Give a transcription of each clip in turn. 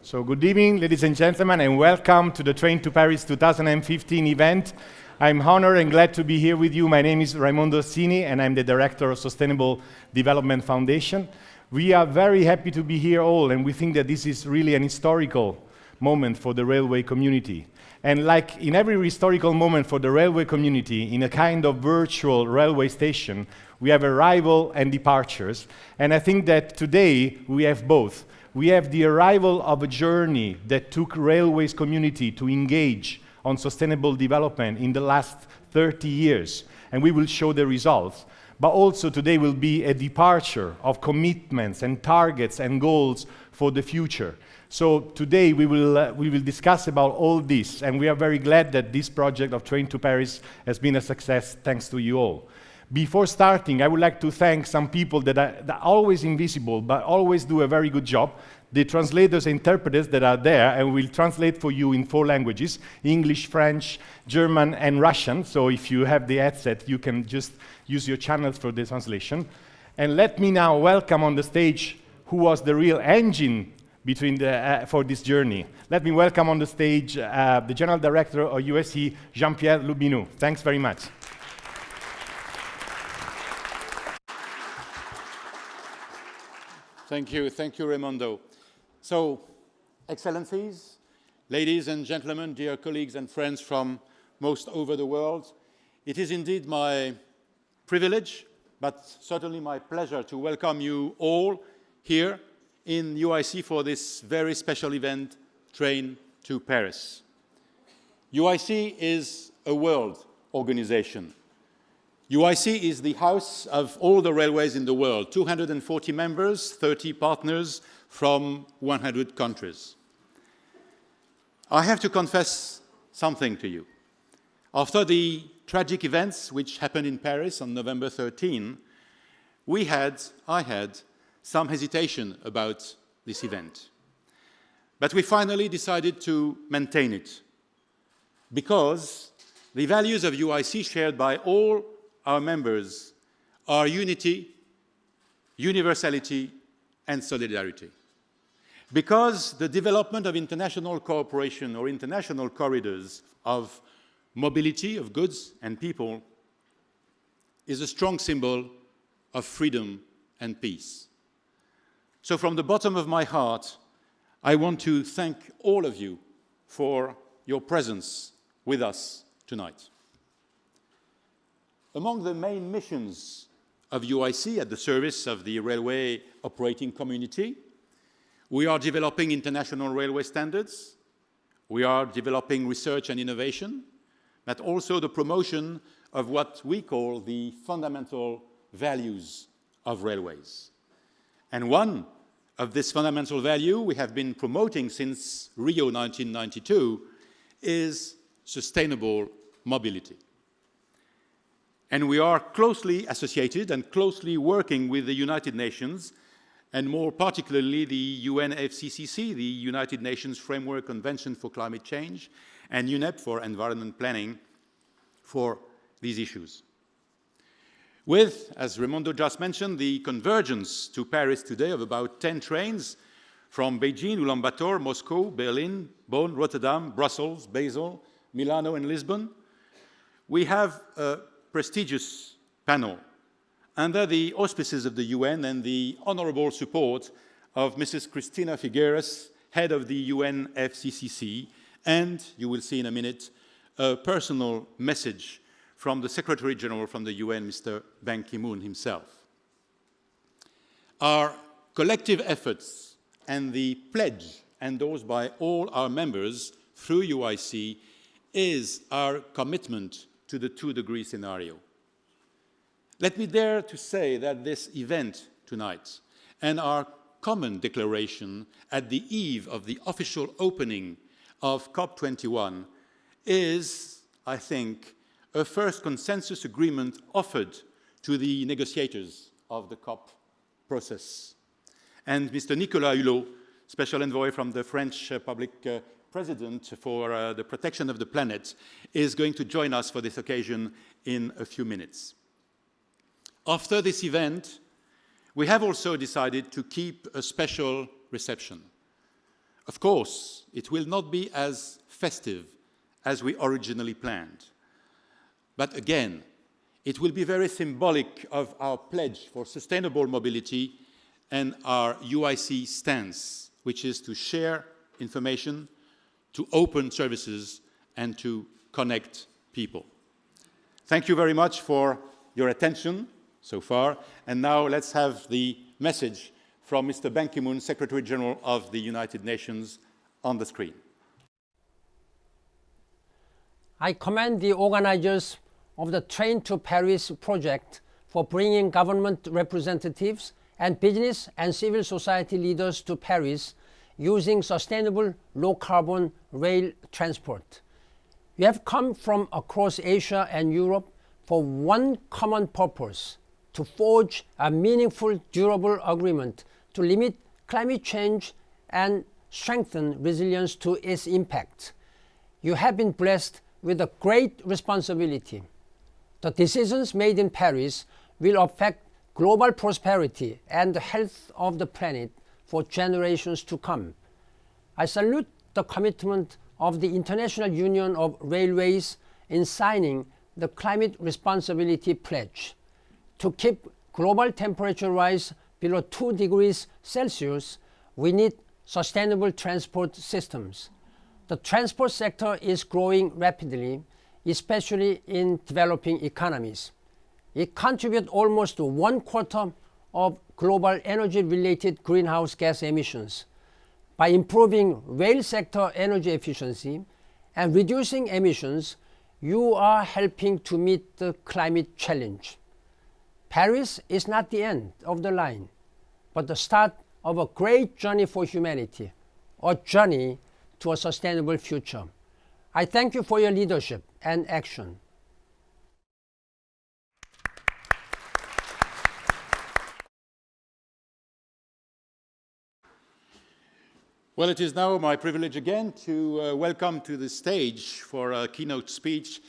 So good evening, ladies and gentlemen, and welcome to the Train to Paris 2015 event. I'm honored and glad to be here with you. My name is Raimondo Orsini, and I'm the Director of Sustainable Development Foundation. We are very happy to be here all, and we think that this is really an historical moment for the railway community. And like in every historical moment for the railway community, in a kind of virtual railway station, we have arrival and departures. And I think that today we have both. We have the arrival of a journey that took railways community to engage on sustainable development in the last 30 years, and we will show the results. But also today will be a departure of commitments and targets and goals for the future. So today we will discuss about all this, and we are very glad that this project of Train to Paris has been a success thanks to you all. Before starting, I would like to thank some people that are always invisible, but always do a very good job. The translators and interpreters that are there, and will translate for you in 4 languages, English, French, German, and Russian. So if you have the headset, you can just use your channels for the translation. And let me now welcome on the stage who was the real engine for this journey. Let me welcome on the stage the General Director of USC, Jean-Pierre Loubinou. Thanks very much. Thank you, Raimondo. So, Excellencies, ladies and gentlemen, dear colleagues and friends from most over the world, it is indeed my privilege, but certainly my pleasure to welcome you all here in UIC for this very special event, Train to Paris. UIC is a world organization. UIC is the house of all the railways in the world, 240 members, 30 partners from 100 countries. I have to confess something to you. After the tragic events which happened in Paris on November 13, I had some hesitation about this event. But we finally decided to maintain it because the values of UIC shared by all our members are unity, universality, and solidarity. Because the development of international cooperation or international corridors of mobility of goods and people is a strong symbol of freedom and peace. So from the bottom of my heart, I want to thank all of you for your presence with us tonight. Among the main missions of UIC at the service of the railway operating community, we are developing international railway standards, we are developing research and innovation, but also the promotion of what we call the fundamental values of railways. And one of this fundamental value we have been promoting since Rio 1992 is sustainable mobility. And we are closely associated and closely working with the United Nations, and more particularly the UNFCCC, the United Nations Framework Convention for Climate Change, and UNEP for Environment Planning for these issues. With, as Raimondo just mentioned, the convergence to Paris today of about 10 trains from Beijing, Ulaanbaatar, Moscow, Berlin, Bonn, Rotterdam, Brussels, Basel, Milano, and Lisbon, we have a prestigious panel under the auspices of the UN and the honorable support of Mrs. Cristina Figueres, head of the UNFCCC, and, you will see in a minute, a personal message from the Secretary General from the UN, Mr. Ban Ki-moon himself. Our collective efforts and the pledge endorsed by all our members through UIC is our commitment to the 2-degree scenario. Let me dare to say that this event tonight and our common declaration at the eve of the official opening of COP21 is, I think, a first consensus agreement offered to the negotiators of the COP process. And Mr. Nicolas Hulot, Special Envoy from the French Public President for the Protection of the Planet, is going to join us for this occasion in a few minutes. After this event, we have also decided to keep a special reception, Of course, it will not be as festive as we originally planned. But again, it will be very symbolic of our pledge for sustainable mobility and our UIC stance, which is to share information, to open services, and to connect people. Thank you very much for your attention so far. And now let's have the message from Mr. Ban Ki-moon, Secretary General of the United Nations, on the screen. I commend the organizers of the Train to Paris project for bringing government representatives and business and civil society leaders to Paris using sustainable low-carbon rail transport. We have come from across Asia and Europe for one common purpose: to forge a meaningful, durable agreement to limit climate change and strengthen resilience to its impact. You have been blessed with a great responsibility. The decisions made in Paris will affect global prosperity and the health of the planet for generations to come. I salute the commitment of the International Union of Railways in signing the Climate Responsibility Pledge. To keep global temperature rise below 2 degrees Celsius, we need sustainable transport systems. The transport sector is growing rapidly, especially in developing economies. It contributes almost to 1/4 of global energy-related greenhouse gas emissions. By improving rail sector energy efficiency and reducing emissions, you are helping to meet the climate challenge. Paris is not the end of the line, but the start of a great journey for humanity, a journey to a sustainable future. I thank you for your leadership and action. Well, it is now my privilege again to welcome to the stage for a keynote speech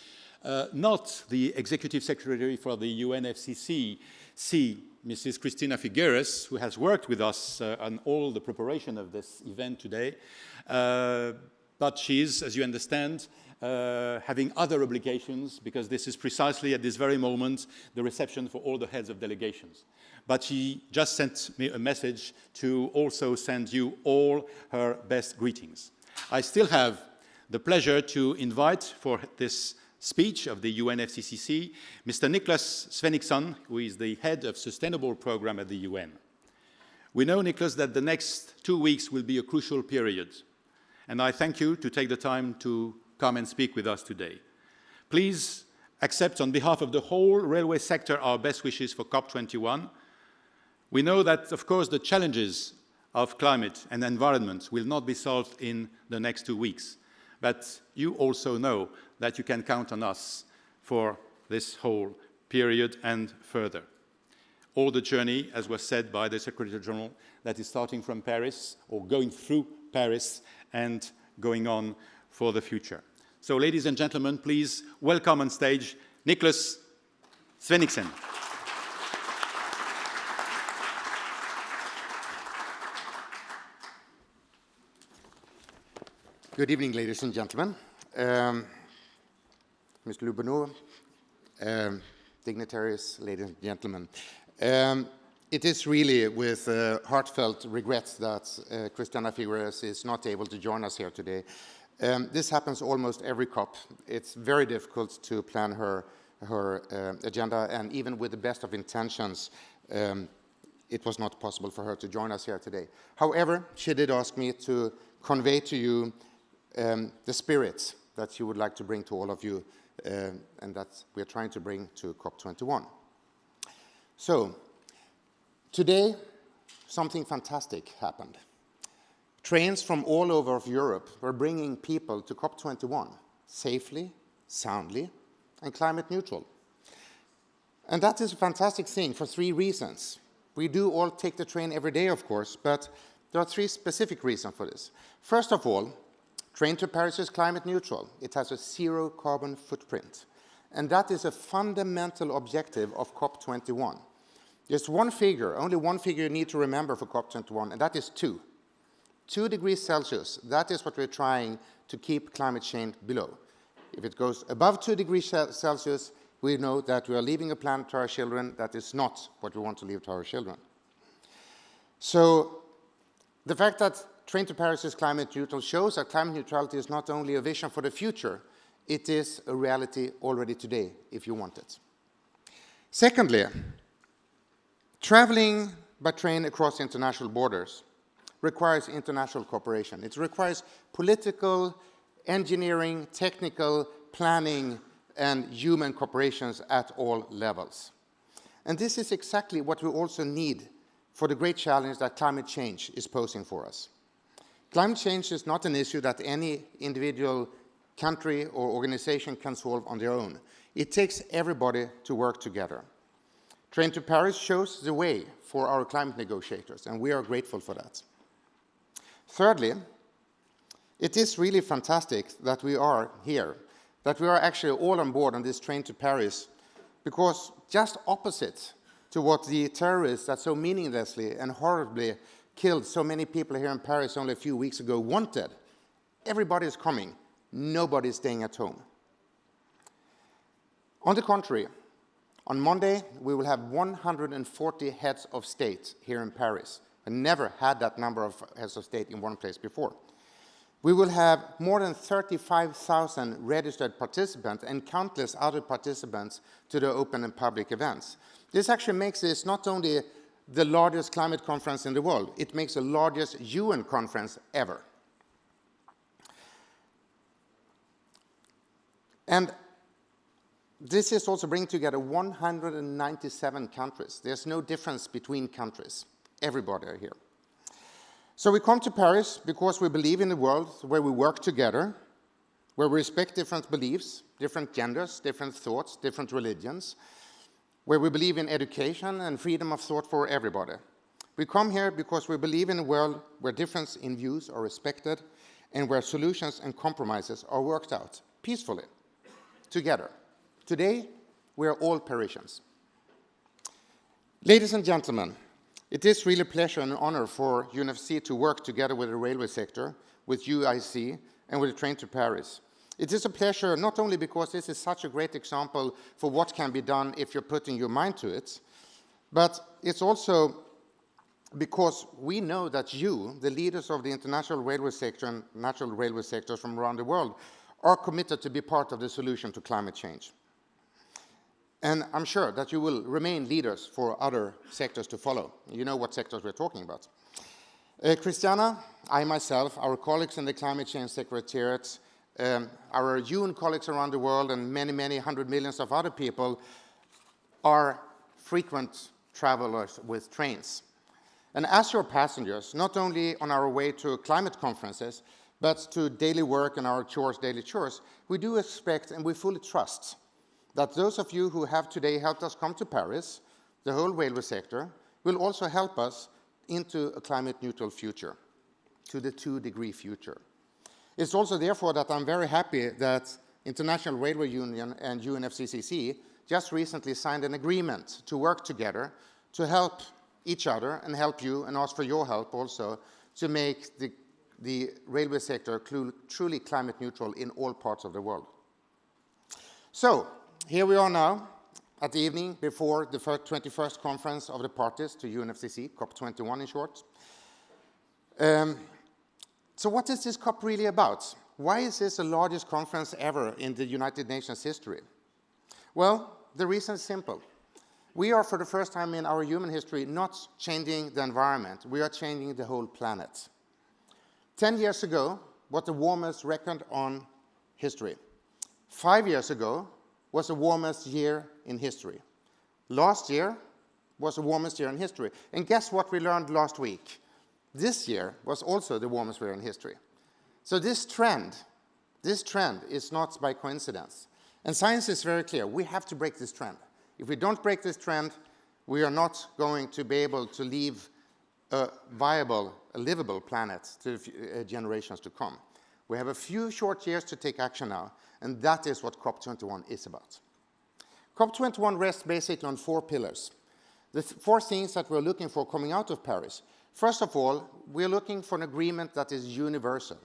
not the Executive Secretary for the UNFCCC, Mrs. Cristina Figueres, who has worked with us on all the preparation of this event today, but she is, as you understand, having other obligations, because this is precisely at this very moment the reception for all the heads of delegations. But she just sent me a message to also send you all her best greetings. I still have the pleasure to invite for this speech of the UNFCCC Mr. Niklas Svenningsson, who is the head of Sustainable Program at the UN. We know, Niklas, that the next 2 weeks will be a crucial period, and I thank you to take the time to come and speak with us today. Please accept on behalf of the whole railway sector our best wishes for COP21. We know that, of course, the challenges of climate and environment will not be solved in the next 2 weeks, but you also know that you can count on us for this whole period and further. All the journey, as was said by the Secretary General, that is starting from Paris, or going through Paris, and going on for the future. So, ladies and gentlemen, please welcome on stage Niklas Svenningsson. Good evening, ladies and gentlemen. Mr. Lubino, dignitaries, ladies and gentlemen. It is really with heartfelt regret that Cristina Figueres is not able to join us here today. This happens almost every COP. It's very difficult to plan her agenda, and even with the best of intentions, it was not possible for her to join us here today. However, she did ask me to convey to you the spirit that she would like to bring to all of you, and that we are trying to bring to COP21. So, today, something fantastic happened. Trains from all over Europe were bringing people to COP21 safely, soundly, and climate neutral. And that is a fantastic thing for 3 reasons. We do all take the train every day, of course, but there are 3 specific reasons for this. First of all, TrainToParis is climate neutral. It has a 0 carbon footprint. And that is a fundamental objective of COP21. There's one figure, only one figure you need to remember for COP21, and that is 2. 2 degrees Celsius, that is what we're trying to keep climate change below. If it goes above 2 degrees Celsius, we know that we are leaving a planet to our children that is not what we want to leave to our children. So the fact that Train to Paris is climate neutral shows that climate neutrality is not only a vision for the future, it is a reality already today, if you want it. Secondly, traveling by train across international borders requires international cooperation. It requires political, engineering, technical, planning, and human cooperations at all levels. And this is exactly what we also need for the great challenge that climate change is posing for us. Climate change is not an issue that any individual country or organization can solve on their own. It takes everybody to work together. Train to Paris shows the way for our climate negotiators, and we are grateful for that. Thirdly, it is really fantastic that we are here, that we are actually all on board on this Train to Paris, because just opposite to what the terrorists that so meaninglessly and horribly killed so many people here in Paris only a few weeks ago wanted, everybody is coming. Nobody is staying at home. On the contrary, on Monday, we will have 140 heads of state here in Paris. I never had that number of heads of state in one place before. We will have more than 35,000 registered participants and countless other participants to the open and public events. This actually makes this not only the largest climate conference in the world, it makes the largest UN conference ever. And this is also bringing together 197 countries. There's no difference between countries. Everybody are here. So we come to Paris because we believe in a world where we work together, where we respect different beliefs, different genders, different thoughts, different religions, where we believe in education and freedom of thought for everybody. We come here because we believe in a world where difference in views are respected and where solutions and compromises are worked out peacefully, together. Today, we are all Parisians. Ladies and gentlemen, it is really a pleasure and honor for UNFC to work together with the railway sector, with UIC, and with the Train to Paris. It is a pleasure not only because this is such a great example for what can be done if you're putting your mind to it, but it's also because we know that you, the leaders of the international railway sector and national railway sectors from around the world, are committed to be part of the solution to climate change. And I'm sure that you will remain leaders for other sectors to follow. You know what sectors we're talking about. Christiana, I myself, our colleagues in the Climate Change Secretariat, our UN colleagues around the world, and many, many hundred millions of other people are frequent travelers with trains. And as your passengers, not only on our way to climate conferences, but to daily work and our chores, daily chores, we do expect and we fully trust that those of you who have today helped us come to Paris, the whole railway sector, will also help us into a climate-neutral future, to the 2-degree future. It's also therefore that I'm very happy that International Railway Union and UNFCCC just recently signed an agreement to work together to help each other and help you and ask for your help also to make the railway sector truly climate neutral in all parts of the world. So, here we are now at the evening before the 21st conference of the parties to UNFCCC, COP21 in short. So what is this COP really about? Why is this the largest conference ever in the United Nations history? Well, the reason is simple. We are, for the first time in our human history, not changing the environment. We are changing the whole planet. 10 years ago was the warmest record on history. 5 years ago was the warmest year in history. Last year was the warmest year in history. And guess what we learned last week? This year was also the warmest year in history. So this trend is not by coincidence. And science is very clear. We have to break this trend. If we don't break this trend, we are not going to be able to leave a viable, a livable planet to generations to come. We have a few short years to take action now, and that is what COP21 is about. COP21 rests basically on 4 pillars. The 4 things that we're looking for coming out of Paris. First of all, we're looking for an agreement that is universal.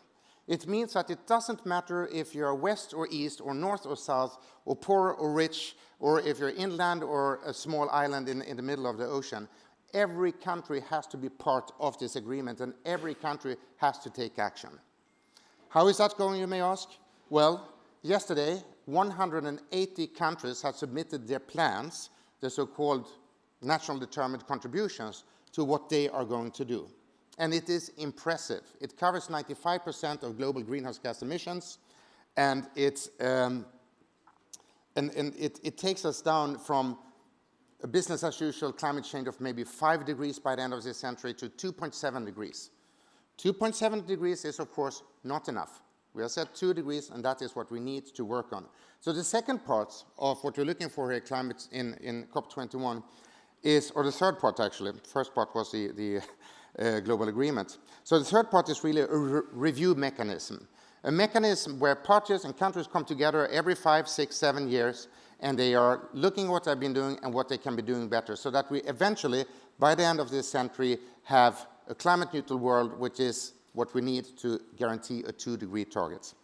It means that it doesn't matter if you're west or east or north or south or poor or rich, or if you're inland or a small island in the middle of the ocean. Every country has to be part of this agreement, and every country has to take action. How is that going, you may ask? Well, yesterday, 180 countries have submitted their plans, the so-called national determined contributions, to what they are going to do. And it is impressive. It covers 95% of global greenhouse gas emissions, and it takes us down from a business as usual climate change of maybe 5 degrees by the end of this century to 2.7 degrees. 2.7 degrees is, of course, not enough. We have said 2 degrees, and that is what we need to work on. So the second part of what we're looking for here, climate in COP21, is, or the third part actually, first part was the global agreement. So the third part is really a review mechanism. A mechanism where parties and countries come together every 5, 6, 7 years, and they are looking at what they've been doing and what they can be doing better, so that we eventually, by the end of this century, have a climate-neutral world, which is what we need to guarantee a 2-degree target.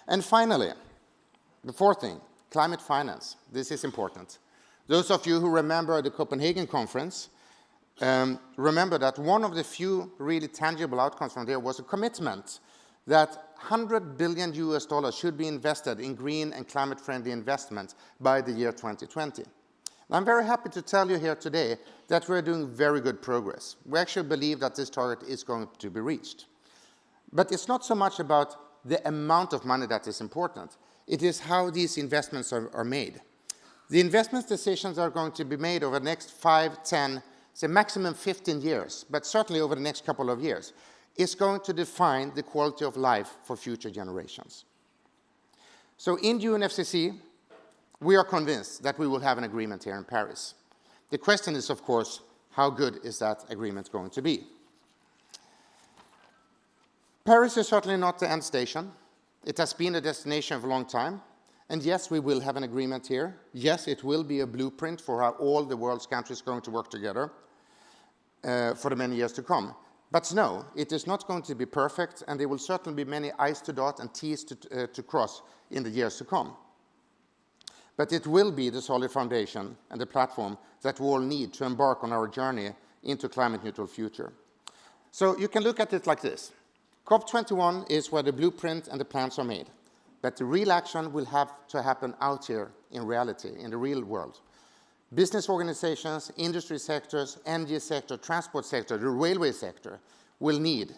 And finally, the fourth thing, climate finance. This is important. Those of you who remember the Copenhagen conference, remember that one of the few really tangible outcomes from there was a commitment that $100 billion should be invested in green and climate-friendly investments by the year 2020. And I'm very happy to tell you here today that we're doing very good progress. We actually believe that this target is going to be reached. But it's not so much about the amount of money that is important. It is how these investments are made. The investment decisions are going to be made over the next 5, 10, say maximum 15 years, but certainly over the next couple of years. Is going to define the quality of life for future generations. So in UNFCCC, we are convinced that we will have an agreement here in Paris. The question is, of course, how good is that agreement going to be? Paris is certainly not the end station. It has been a destination for a long time. And yes, we will have an agreement here. Yes, it will be a blueprint for how all the world's countries are going to work together for the many years to come. But no, it is not going to be perfect, and there will certainly be many I's to dot and T's to cross in the years to come. But it will be the solid foundation and the platform that we all need to embark on our journey into a climate-neutral future. So you can look at it like this. COP21 is where the blueprint and the plans are made. But the real action will have to happen out here in reality, in the real world. Business organizations, industry sectors, energy sector, transport sector, the railway sector will need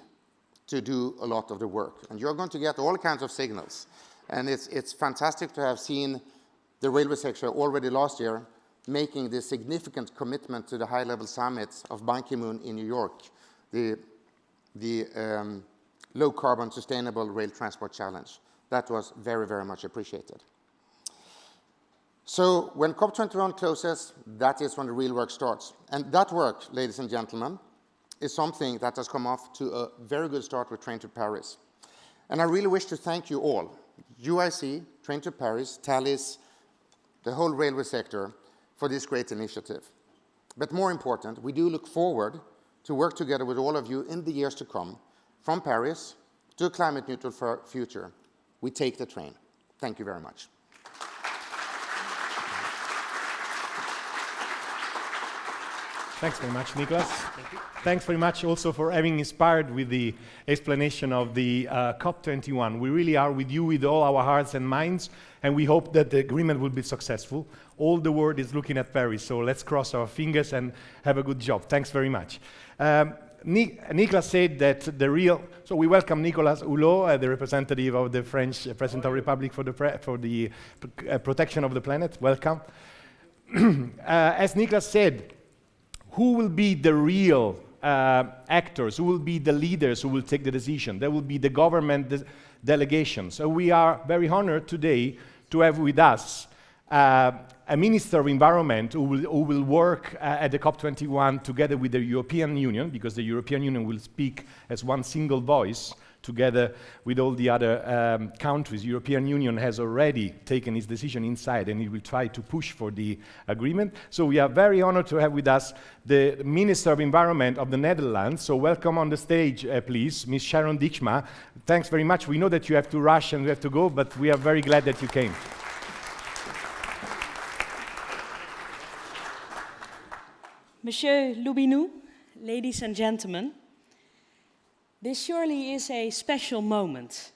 to do a lot of the work. And you're going to get all kinds of signals. And it's fantastic to have seen the railway sector already last year making this significant commitment to the high-level summit of Ban Ki-moon in New York, the low-carbon sustainable rail transport challenge. That was very, very much appreciated. So when COP21 closes, that is when the real work starts. And that work, ladies and gentlemen, is something that has come off to a very good start with TrainToParis. And I really wish to thank you all, UIC, TrainToParis, Thalys, the whole railway sector, for this great initiative. But more important, we do look forward to work together with all of you in the years to come, from Paris to a climate-neutral future. We take the train. Thank you very much. Thanks very much, Niklas. Thank you. Thanks very much also for having inspired with the explanation of the COP21. We really are with you with all our hearts and minds, and we hope that the agreement will be successful. All the world is looking at Paris, so let's cross our fingers and have a good job. Thanks very much. Niklas said that so we welcome Nicolas Hulot, the representative of the French President of the Republic for the protection of the planet. Welcome. As Niklas said, who will be the real actors? Who will be the leaders who will take the decision? There will be the government delegations. So we are very honored today to have with us a Minister of Environment who will work at the COP21 together with the European Union, because the European Union will speak as one single voice together with all the other countries. European Union has already taken its decision inside, and it will try to push for the agreement. So we are very honored to have with us the Minister of Environment of the Netherlands. So welcome on the stage, please, Ms. Sharon Dijksma. Thanks very much. We know that you have to rush and we have to go, but we are very glad that you came. Monsieur Loubinou, ladies and gentlemen, this surely is a special moment.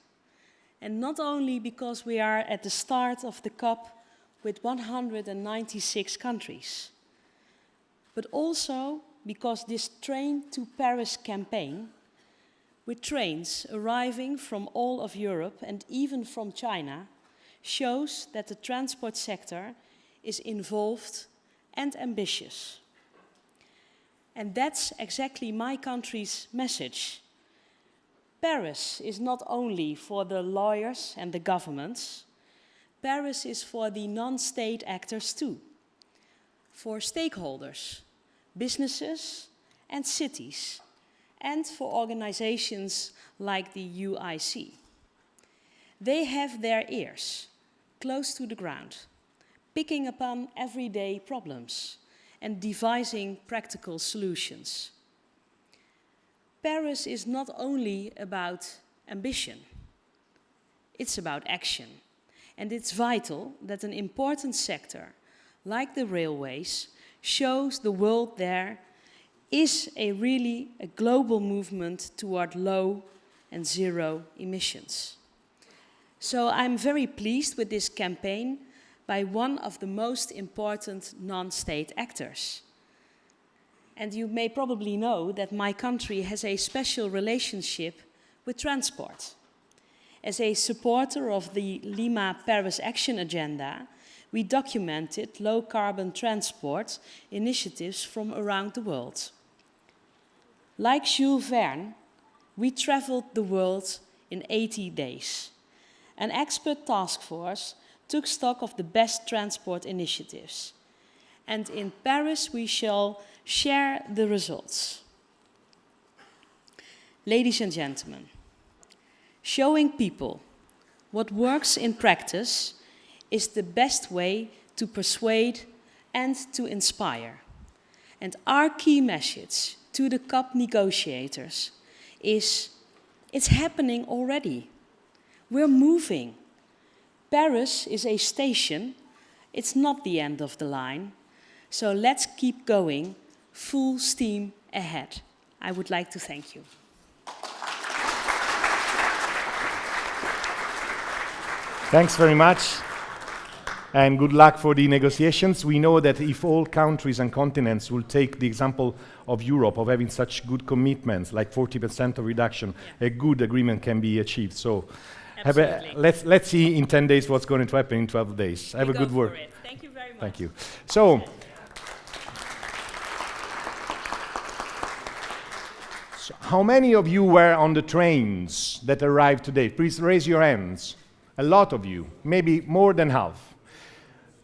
And not only because we are at the start of the COP with 196 countries, but also because this Train to Paris campaign, with trains arriving from all of Europe and even from China, shows that the transport sector is involved and ambitious. And that's exactly my country's message. Paris is not only for the lawyers and the governments, Paris is for the non-state actors too, for stakeholders, businesses and cities, and for organizations like the UIC. They have their ears close to the ground, picking upon everyday problems and devising practical solutions. Paris is not only about ambition, it's about action. And it's vital that an important sector, like the railways, shows the world there is really a global movement toward low and zero emissions. So I'm very pleased with this campaign by one of the most important non-state actors. And you may probably know that my country has a special relationship with transport. As a supporter of the Lima Paris Action Agenda, we documented low-carbon transport initiatives from around the world. Like Jules Verne, we traveled the world in 80 days. An expert task force took stock of the best transport initiatives. And in Paris, we shall share the results. Ladies and gentlemen, showing people what works in practice is the best way to persuade and to inspire. And our key message to the COP negotiators is, it's happening already. We're moving. Paris is a station, it's not the end of the line. So let's keep going, full steam ahead. I would like to thank you. Thanks very much, and good luck for the negotiations. We know that if all countries and continents will take the example of Europe, of having such good commitments, like 40% of reduction, a good agreement can be achieved. So let's see in 10 days what's going to happen in 12 days. Have a good work. Thank you very much. Thank you. So how many of you were on the trains that arrived today? Please raise your hands. A lot of you, maybe more than half.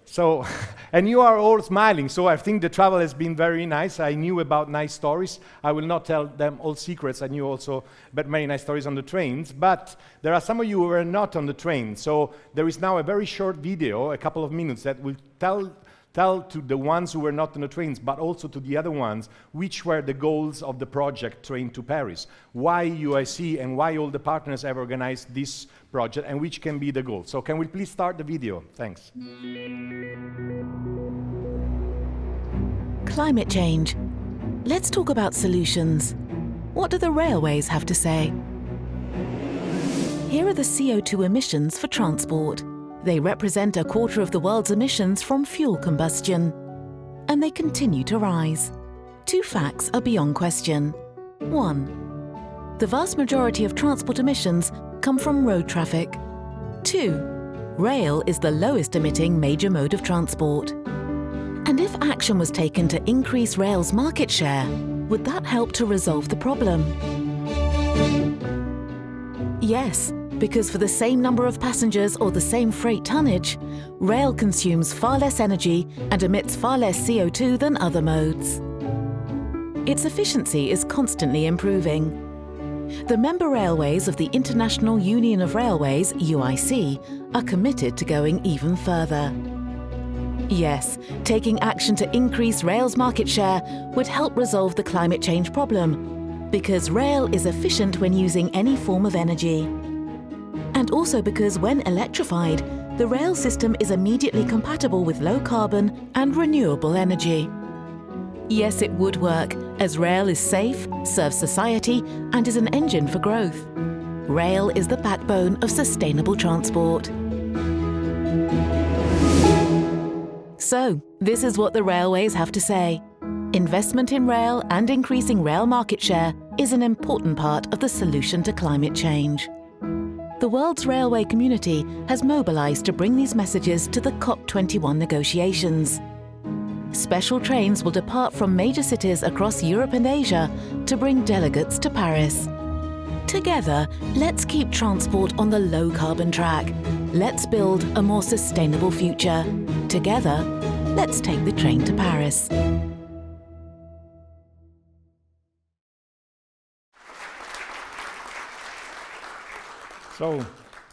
So, and you are all smiling, so I think the travel has been very nice. I knew about nice stories. I will not tell them all secrets. I knew also about many nice stories on the trains, but there are some of you who were not on the train. So there is now a very short video, a couple of minutes, that will tell to the ones who were not on the trains, but also to the other ones, which were the goals of the project Train to Paris. Why UIC and why all the partners have organized this project, and which can be the goal. So can we please start the video? Thanks. Climate change. Let's talk about solutions. What do the railways have to say? Here are the CO2 emissions for transport. They represent 1/4 of the world's emissions from fuel combustion, and they continue to rise. 2 facts are beyond question. 1. The vast majority of transport emissions come from road traffic. 2. Rail is the lowest emitting major mode of transport. And if action was taken to increase rail's market share, would that help to resolve the problem? Yes, because for the same number of passengers or the same freight tonnage, rail consumes far less energy and emits far less CO2 than other modes. Its efficiency is constantly improving. The member railways of the International Union of Railways, UIC, are committed to going even further. Yes, taking action to increase rail's market share would help resolve the climate change problem, because rail is efficient when using any form of energy. And also because when electrified, the rail system is immediately compatible with low carbon and renewable energy. Yes, it would work, as rail is safe, serves society, and is an engine for growth. Rail is the backbone of sustainable transport. So, this is what the railways have to say. Investment in rail and increasing rail market share is an important part of the solution to climate change. The world's railway community has mobilized to bring these messages to the COP21 negotiations. Special trains will depart from major cities across Europe and Asia to bring delegates to Paris. Together, let's keep transport on the low-carbon track. Let's build a more sustainable future. Together, let's take the train to Paris. So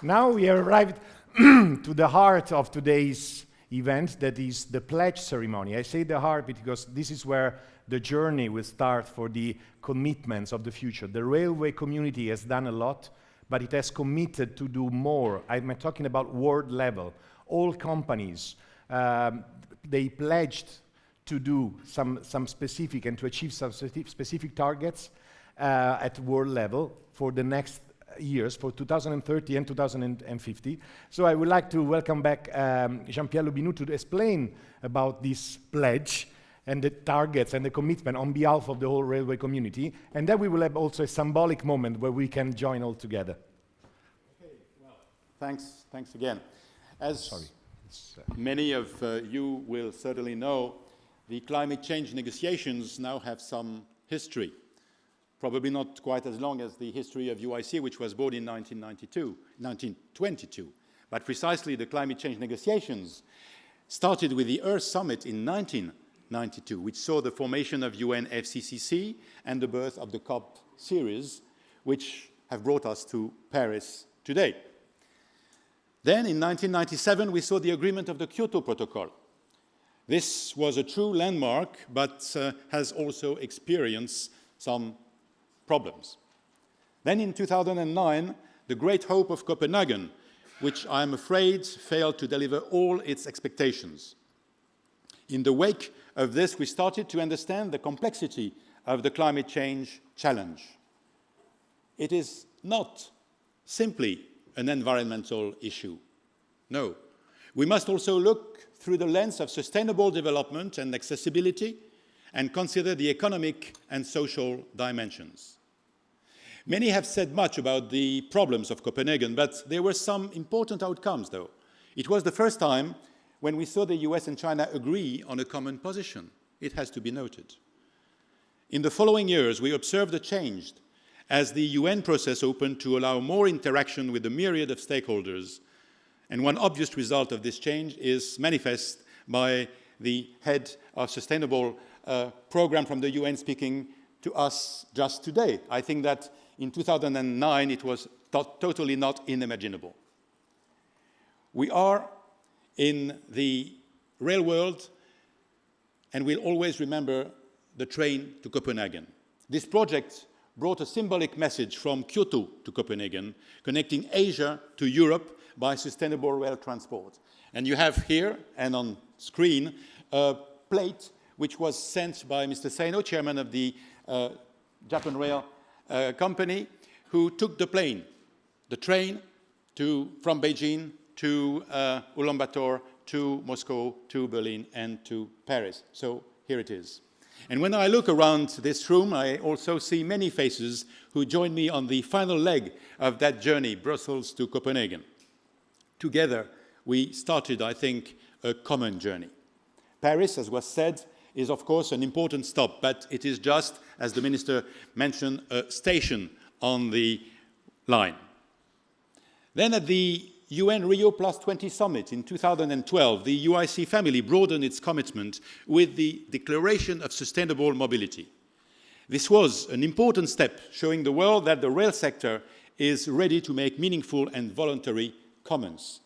now we have arrived to the heart of today's event, that is the pledge ceremony. I say the heart because this is where the journey will start for the commitments of the future. The railway community has done a lot, but it has committed to do more. I'm talking about world level. All companies, they pledged to do some specific and to achieve some specific targets at world level for the next years, for 2030 and 2050. So I would like to welcome back Jean-Pierre Loubinou to explain about this pledge and the targets and the commitment on behalf of the whole railway community. And then we will have also a symbolic moment where we can join all together. Okay, well, thanks again. As many of you will certainly know, the climate change negotiations now have some history. Probably not quite as long as the history of UIC, which was born in 1922. But precisely the climate change negotiations started with the Earth Summit in 1992, which saw the formation of UNFCCC and the birth of the COP series, which have brought us to Paris today. Then in 1997, we saw the agreement of the Kyoto Protocol. This was a true landmark, but has also experienced some problems. Then in 2009, the great hope of Copenhagen, which I'm afraid failed to deliver all its expectations. In the wake of this, we started to understand the complexity of the climate change challenge. It is not simply an environmental issue. No. We must also look through the lens of sustainable development and accessibility and consider the economic and social dimensions. Many have said much about the problems of Copenhagen, but there were some important outcomes, though. It was the first time when we saw the US and China agree on a common position. It has to be noted. In the following years, we observed a change as the UN process opened to allow more interaction with a myriad of stakeholders. And one obvious result of this change is manifest by the head of sustainable program from the UN speaking to us just today. I think that in 2009, it was totally not unimaginable. We are in the rail world, and we'll always remember the train to Copenhagen. This project brought a symbolic message from Kyoto to Copenhagen, connecting Asia to Europe by sustainable rail transport. And you have here and on screen a plate which was sent by Mr. Seino, chairman of the Japan Rail company, who took the train from Beijing to Ulaanbaatar, to Moscow, to Berlin, and to Paris. So here it is. And when I look around this room, I also see many faces who joined me on the final leg of that journey, Brussels to Copenhagen. Together, we started, I think, a common journey. Paris, as was said, is of course an important stop, but it is just, as the Minister mentioned, a station on the line. Then at the UN Rio Plus 20 Summit in 2012, the UIC family broadened its commitment with the Declaration of Sustainable Mobility. This was an important step showing the world that the rail sector is ready to make meaningful and voluntary comments.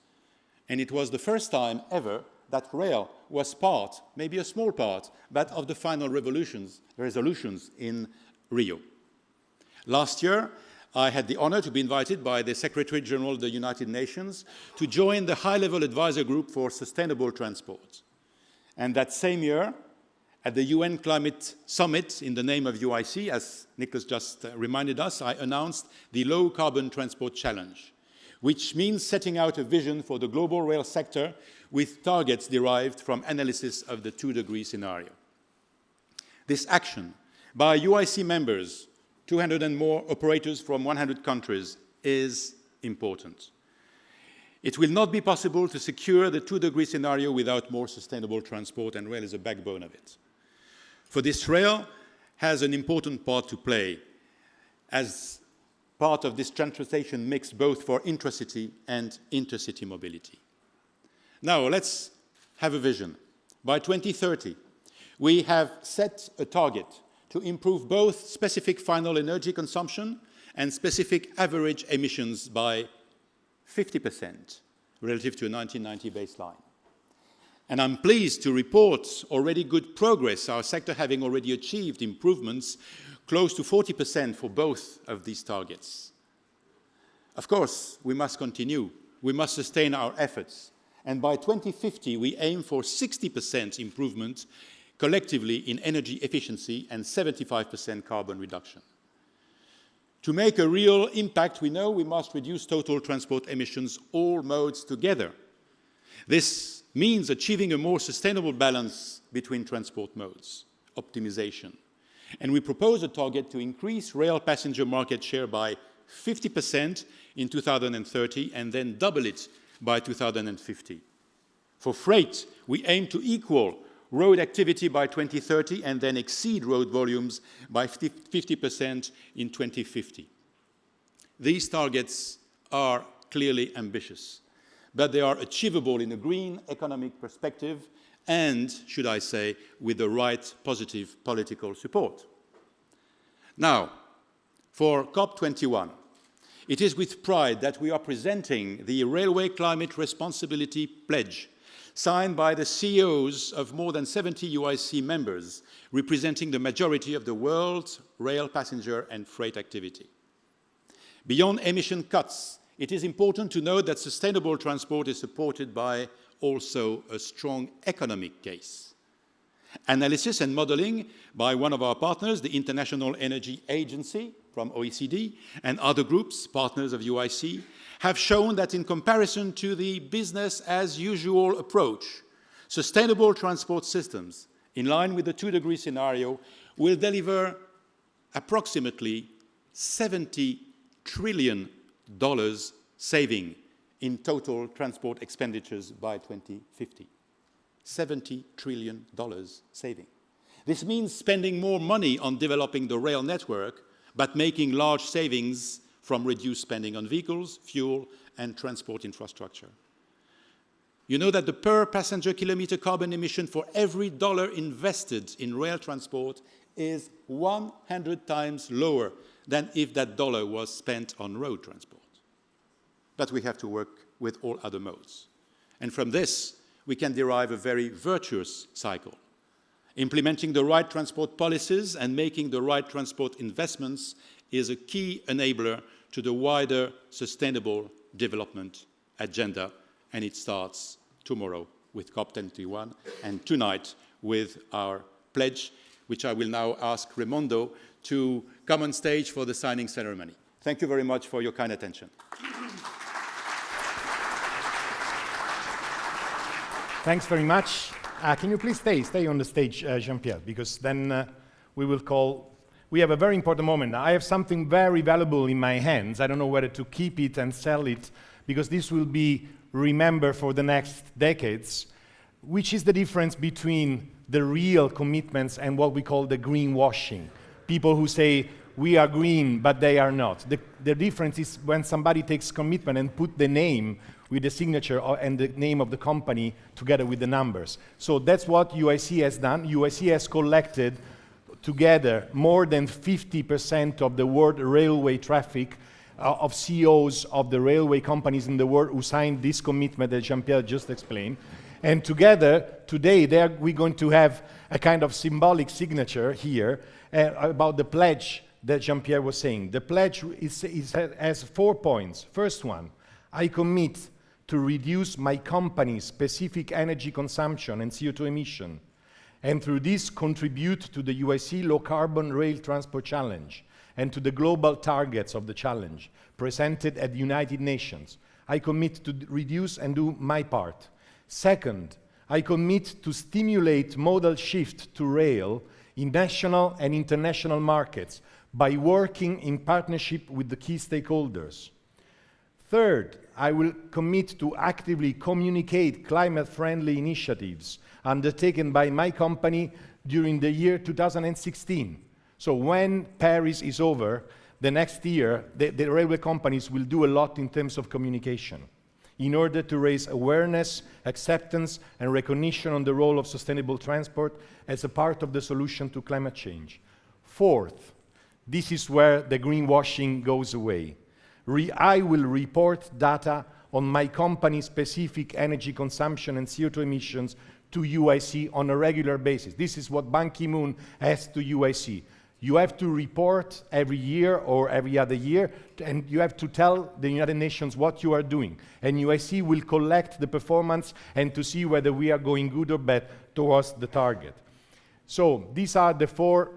And it was the first time ever that rail was part, maybe a small part, but of the final resolutions in Rio. Last year, I had the honor to be invited by the Secretary General of the United Nations to join the high-level advisor group for sustainable transport. And that same year, at the UN Climate Summit in the name of UIC, as Nicholas just reminded us, I announced the Low Carbon Transport Challenge, which means setting out a vision for the global rail sector with targets derived from analysis of the 2-degree scenario. This action by UIC members, 200 and more operators from 100 countries, is important. It will not be possible to secure the 2-degree scenario without more sustainable transport, and rail is a backbone of it. For this, rail has an important part to play as part of this transportation mix, both for intracity and intercity mobility. Now, let's have a vision. By 2030, we have set a target to improve both specific final energy consumption and specific average emissions by 50% relative to a 1990 baseline. And I'm pleased to report already good progress, our sector having already achieved improvements close to 40% for both of these targets. Of course, we must continue. We must sustain our efforts. And by 2050, we aim for 60% improvement collectively in energy efficiency and 75% carbon reduction. To make a real impact, we know we must reduce total transport emissions, all modes together. This means achieving a more sustainable balance between transport modes, optimization. And we propose a target to increase rail passenger market share by 50% in 2030 and then double it by 2050. For freight, we aim to equal road activity by 2030 and then exceed road volumes by 50% in 2050. These targets are clearly ambitious, but they are achievable in a green economic perspective and, should I say, with the right positive political support. Now, for COP21, it is with pride that we are presenting the Railway Climate Responsibility Pledge, signed by the CEOs of more than 70 UIC members, representing the majority of the world's rail passenger and freight activity. Beyond emission cuts, it is important to note that sustainable transport is supported by also a strong economic case. Analysis and modeling by one of our partners, the International Energy Agency from OECD, and other groups, partners of UIC, have shown that in comparison to the business-as-usual approach, sustainable transport systems, in line with the 2-degree scenario, will deliver approximately $70 trillion saving in total transport expenditures by 2050. $70 trillion saving. This means spending more money on developing the rail network, but making large savings from reduced spending on vehicles, fuel, and transport infrastructure. You know that the per passenger kilometer carbon emission for every dollar invested in rail transport is 100 times lower than if that dollar was spent on road transport. But we have to work with all other modes. And from this, we can derive a very virtuous cycle. Implementing the right transport policies and making the right transport investments is a key enabler to the wider sustainable development agenda, and it starts tomorrow with COP21 and tonight with our pledge, which I will now ask Raimondo to come on stage for the signing ceremony. Thank you very much for your kind attention. Thanks very much. Can you please stay on the stage, Jean-Pierre, because then we have a very important moment. I have something very valuable in my hands. I don't know whether to keep it and sell it, because this will be remembered for the next decades, which is the difference between the real commitments and what we call the greenwashing. People who say, we are green, but they are not. The difference is when somebody takes commitment and put the name with the signature and the name of the company together with the numbers. So that's what UIC has done. UIC has collected together more than 50% of the world railway traffic of CEOs of the railway companies in the world who signed this commitment that Jean-Pierre just explained. And together, today, we're going to have a kind of symbolic signature here about the pledge that Jean-Pierre was saying. The pledge has 4 points. First one, I commit to reduce my company's specific energy consumption and CO2 emission, and through this contribute to the UIC Low Carbon Rail Transport Challenge and to the global targets of the challenge presented at the United Nations. I commit to reduce and do my part. Second, I commit to stimulate modal shift to rail in national and international markets by working in partnership with the key stakeholders. Third, I will commit to actively communicate climate-friendly initiatives undertaken by my company during the year 2016. So when Paris is over, the next year, the railway companies will do a lot in terms of communication in order to raise awareness, acceptance, and recognition on the role of sustainable transport as a part of the solution to climate change. Fourth, this is where the greenwashing goes away. I will report data on my company's specific energy consumption and CO2 emissions to UIC on a regular basis. This is what Ban Ki-moon has to UIC. You have to report every year or every other year, and you have to tell the United Nations what you are doing. And UIC will collect the performance and to see whether we are going good or bad towards the target. So these are the four,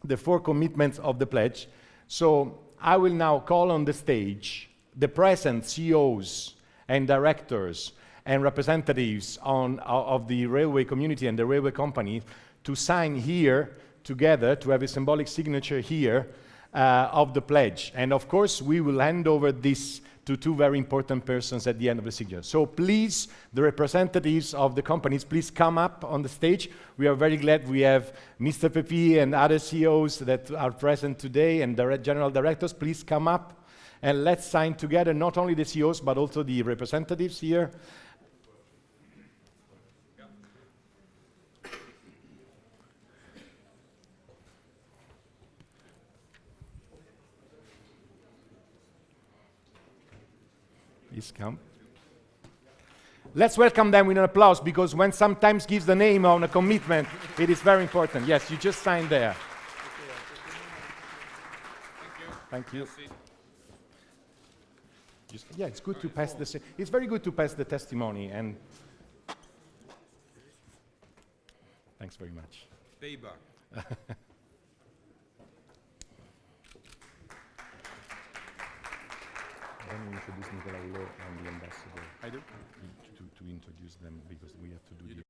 the 4 commitments of the pledge. So I will now call on the stage the present CEOs and directors and representatives of the railway community and the railway company to sign here together, to have a symbolic signature here of the pledge. And of course, we will hand over this to 2 very important persons at the end of the signature. So please, the representatives of the companies, please come up on the stage. We are very glad we have Mr. Pepi and other CEOs that are present today, and general directors. Please come up and let's sign together, not only the CEOs, but also the representatives here. Please come. Let's welcome them with an applause, because when sometimes gives the name on a commitment, it is very important. Yes, you just signed there. Thank you. Yeah, it's good to pass the. It's very good to pass the testimony, and thanks very much. Then we introduce Nicolas Hulot and the ambassador. I do? To introduce them, because we have to do the...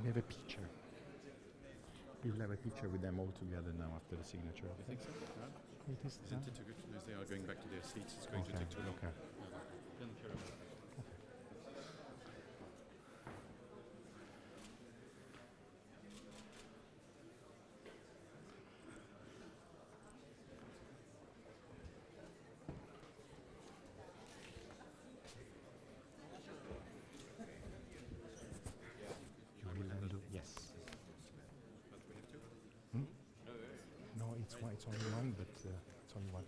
We have a picture. We will have a picture with them all together now after the signature. You think so? It is. Isn't it too good? Because they are going back to their seats. It's going to take too long. Okay. It's only one, but it's only one.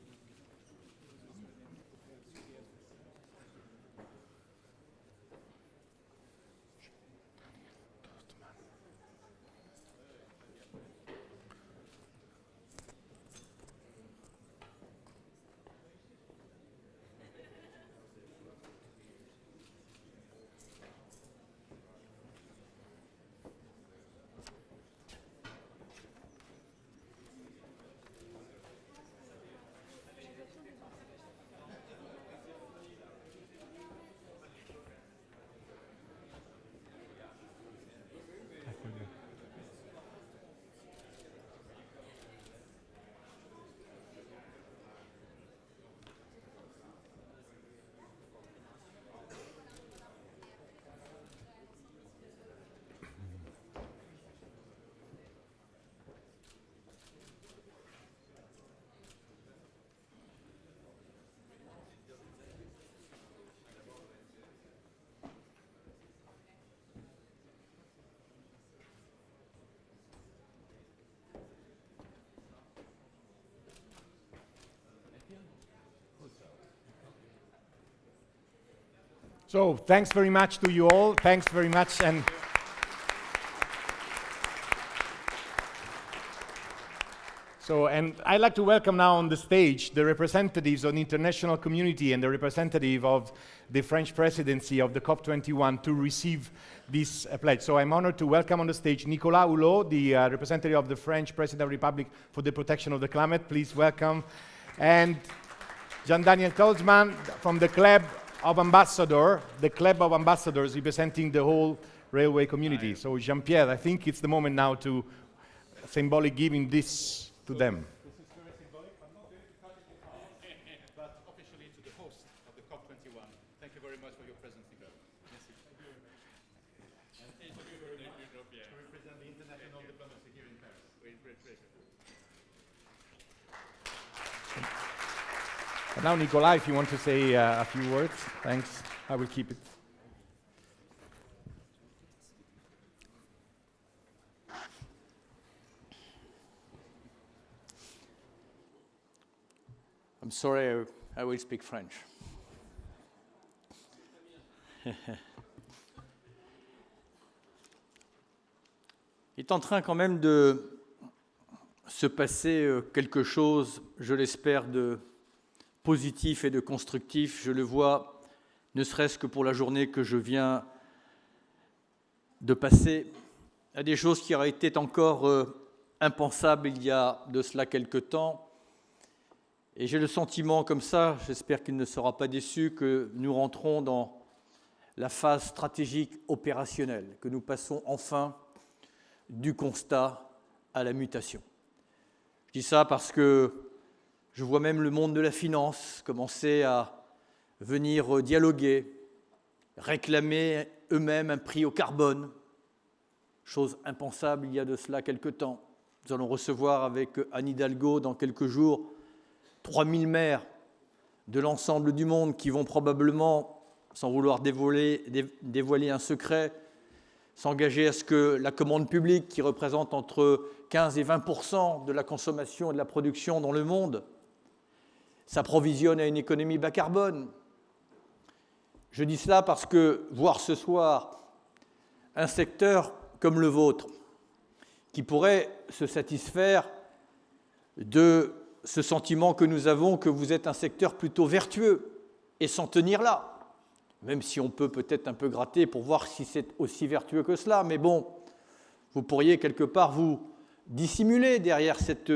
So thanks very much to you all. Thanks very much. And I'd like to welcome now on the stage the representatives of the international community and the representative of the French presidency of the COP21 to receive this pledge. So I'm honored to welcome on the stage Nicolas Hulot, the representative of the French President of the Republic for the Protection of the Climate. Please welcome. And Jean-Daniel Tolzman from the Club of Ambassadors representing the whole railway community. So Jean-Pierre, I think it's the moment now to symbolic giving this to them. This is very symbolic. I'm not going to cut it in half, but officially to the host of the COP21. Thank you very much for your presence, Nicolas. Merci. Thank you very much. Thank you very much, Jean-Pierre. To represent the international diplomacy here in Paris. With great pleasure. And now, Nicolas, if you want to say a few words, thanks. I will keep it. I'm sorry, I will speak French. Il est en train quand même de se passer quelque chose, je l'espère, de positif et de constructif. Je le vois, ne serait-ce que pour la journée que je viens de passer, à des choses qui auraient été encore impensables il y a de cela quelque temps. Et j'ai le sentiment comme ça, j'espère qu'il ne sera pas déçu, que nous rentrons dans la phase stratégique opérationnelle, que nous passons enfin du constat à la mutation. Je dis ça parce que je vois même le monde de la finance commencer à venir dialoguer, réclamer eux-mêmes un prix au carbone, chose impensable il y a de cela quelque temps. Nous allons recevoir avec Anne Hidalgo dans quelques jours 3000 maires de l'ensemble du monde qui vont probablement, sans vouloir dévoiler un secret, s'engager à ce que la commande publique, qui représente entre 15 et 20% de la consommation et de la production dans le monde, s'approvisionne à une économie bas carbone. Je dis cela parce que voir ce soir un secteur comme le vôtre, qui pourrait se satisfaire de ce sentiment que nous avons que vous êtes un secteur plutôt vertueux et s'en tenir là, même si on peut peut-être un peu gratter pour voir si c'est aussi vertueux que cela, mais bon, vous pourriez quelque part vous dissimuler derrière cette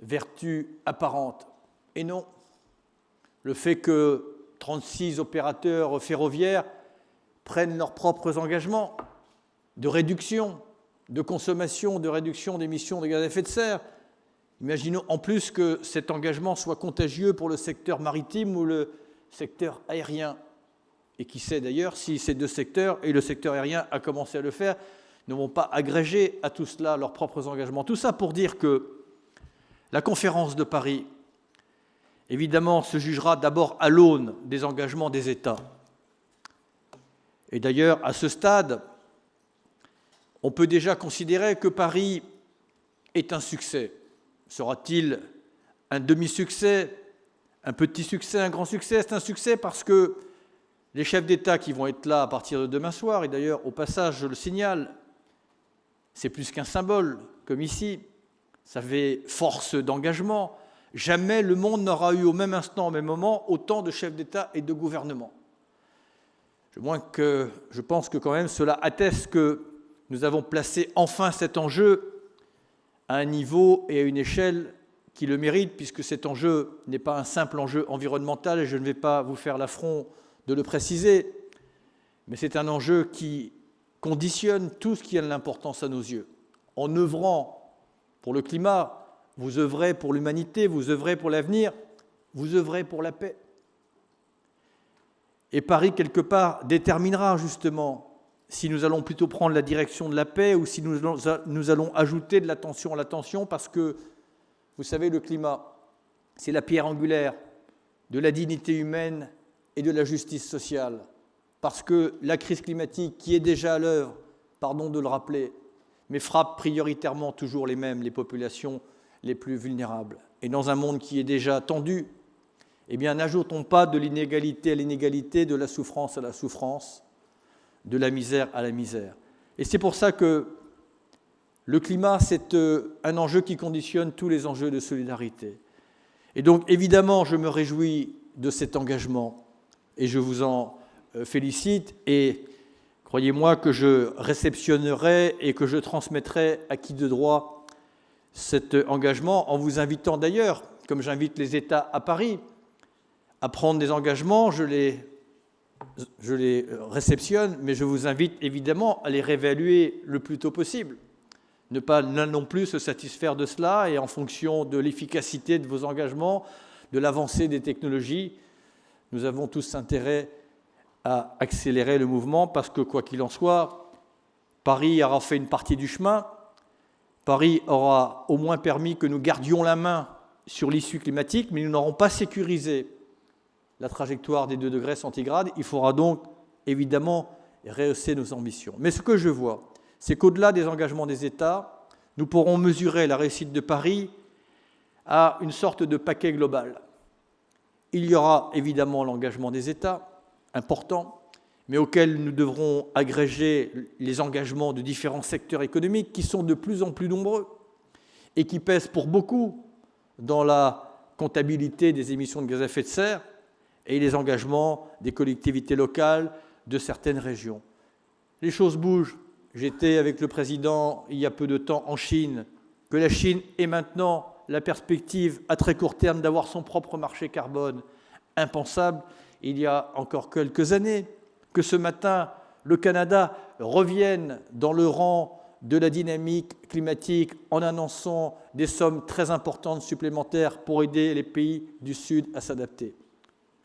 vertu apparente. Et non, le fait que 36 opérateurs ferroviaires prennent leurs propres engagements de réduction de consommation, de réduction d'émissions de gaz à effet de serre. Imaginons en plus que cet engagement soit contagieux pour le secteur maritime ou le secteur aérien. Et qui sait d'ailleurs si ces deux secteurs, et le secteur aérien a commencé à le faire, ne vont pas agréger à tout cela leurs propres engagements. Tout ça pour dire que la conférence de Paris, évidemment, se jugera d'abord à l'aune des engagements des États. Et d'ailleurs, à ce stade, on peut déjà considérer que Paris est un succès. Sera-t-il un demi-succès, un petit succès, un grand succès? C'est un succès parce que les chefs d'État qui vont être là à partir de demain soir, et d'ailleurs, au passage, je le signale, c'est plus qu'un symbole, comme ici, ça fait force d'engagement. Jamais le monde n'aura eu au même instant, au même moment, autant de chefs d'État et de gouvernement. Je pense que quand même cela atteste que nous avons placé enfin cet enjeu à un niveau et à une échelle qui le méritent, puisque cet enjeu n'est pas un simple enjeu environnemental, et je ne vais pas vous faire l'affront de le préciser, mais c'est un enjeu qui conditionne tout ce qui a de l'importance à nos yeux. En œuvrant pour le climat, vous œuvrez pour l'humanité, vous œuvrez pour l'avenir, vous œuvrez pour la paix. Et Paris, quelque part, déterminera justement si nous allons plutôt prendre la direction de la paix ou si nous allons ajouter de l'attention à l'attention, parce que, vous savez, le climat, c'est la pierre angulaire de la dignité humaine et de la justice sociale. Parce que la crise climatique, qui est déjà à l'œuvre, pardon de le rappeler, mais frappe prioritairement toujours les mêmes, les populations les plus vulnérables. Et dans un monde qui est déjà tendu eh bien, n'ajoutons pas de l'inégalité à l'inégalité, de la souffrance à la souffrance, de la misère à la misère. Et c'est pour ça que le climat, c'est un enjeu qui conditionne tous les enjeux de solidarité. Et donc, évidemment, je me réjouis de cet engagement et je vous en félicite. Et croyez-moi que je réceptionnerai et que je transmettrai à qui de droit cet engagement en vous invitant d'ailleurs, comme j'invite les États à Paris, à prendre des engagements. Je les réceptionne, mais je vous invite évidemment à les réévaluer le plus tôt possible. Ne pas non plus se satisfaire de cela et en fonction de l'efficacité de vos engagements, de l'avancée des technologies, nous avons tous intérêt à accélérer le mouvement parce que, quoi qu'il en soit, Paris aura fait une partie du chemin. Paris aura au moins permis que nous gardions la main sur l'issue climatique, mais nous n'aurons pas sécurisé la trajectoire des 2 degrés centigrades. Il faudra donc évidemment rehausser nos ambitions. Mais ce que je vois, c'est qu'au-delà des engagements des États, nous pourrons mesurer la réussite de Paris à une sorte de paquet global. Il y aura évidemment l'engagement des États, important, mais auquel nous devrons agréger les engagements de différents secteurs économiques qui sont de plus en plus nombreux et qui pèsent pour beaucoup dans la comptabilité des émissions de gaz à effet de serre et les engagements des collectivités locales de certaines régions. Les choses bougent. J'étais avec le président il y a peu de temps en Chine, que la Chine ait maintenant la perspective à très court terme d'avoir son propre marché carbone, impensable il y a encore quelques années, que ce matin le Canada revienne dans le rang de la dynamique climatique en annonçant des sommes très importantes supplémentaires pour aider les pays du Sud à s'adapter.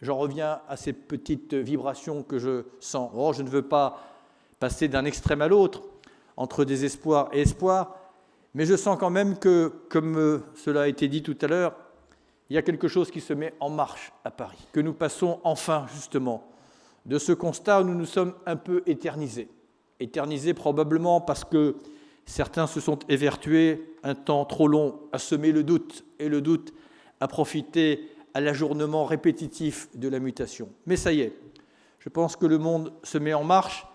J'en reviens à ces petites vibrations que je sens. Oh, je ne veux pas passer d'un extrême à l'autre, entre désespoir et espoir, mais je sens quand même que, comme cela a été dit tout à l'heure, il y a quelque chose qui se met en marche à Paris, que nous passons enfin, justement, de ce constat où nous nous sommes un peu éternisés. Éternisés probablement parce que certains se sont évertués un temps trop long à semer le doute, et le doute a profité à l'ajournement répétitif de la mutation. Mais ça y est, je pense que le monde se met en marche,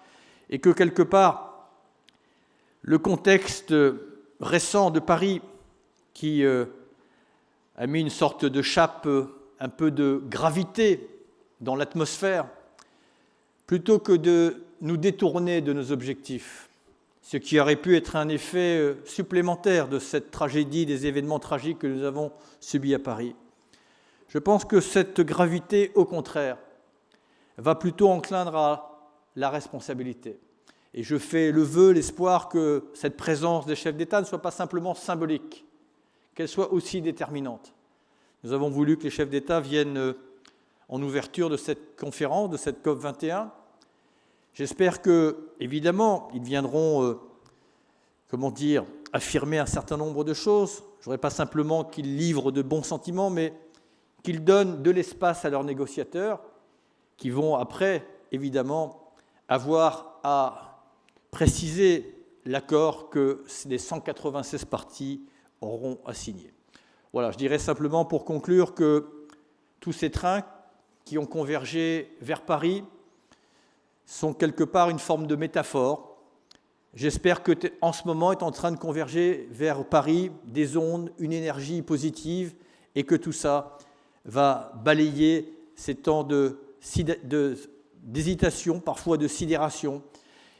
et que quelque part, le contexte récent de Paris, qui a mis une sorte de chape, un peu de gravité dans l'atmosphère, plutôt que de nous détourner de nos objectifs, ce qui aurait pu être un effet supplémentaire de cette tragédie, des événements tragiques que nous avons subis à Paris. Je pense que cette gravité, au contraire, va plutôt enclindre à la responsabilité. Et je fais le vœu, l'espoir que cette présence des chefs d'État ne soit pas simplement symbolique, qu'elle soit aussi déterminante. Nous avons voulu que les chefs d'État viennent en ouverture de cette conférence, de cette COP21. J'espère que, évidemment, ils viendront, affirmer un certain nombre de choses. Je ne voudrais pas simplement qu'ils livrent de bons sentiments, mais qu'ils donnent de l'espace à leurs négociateurs, qui vont après, évidemment, avoir à préciser l'accord que les 196 parties auront à signer. Voilà, je dirais simplement pour conclure que tous ces trains qui ont convergé vers Paris sont quelque part une forme de métaphore. J'espère que en ce moment est en train de converger vers Paris des ondes, une énergie positive, et que tout ça va balayer ces temps d'hésitation, parfois de sidération,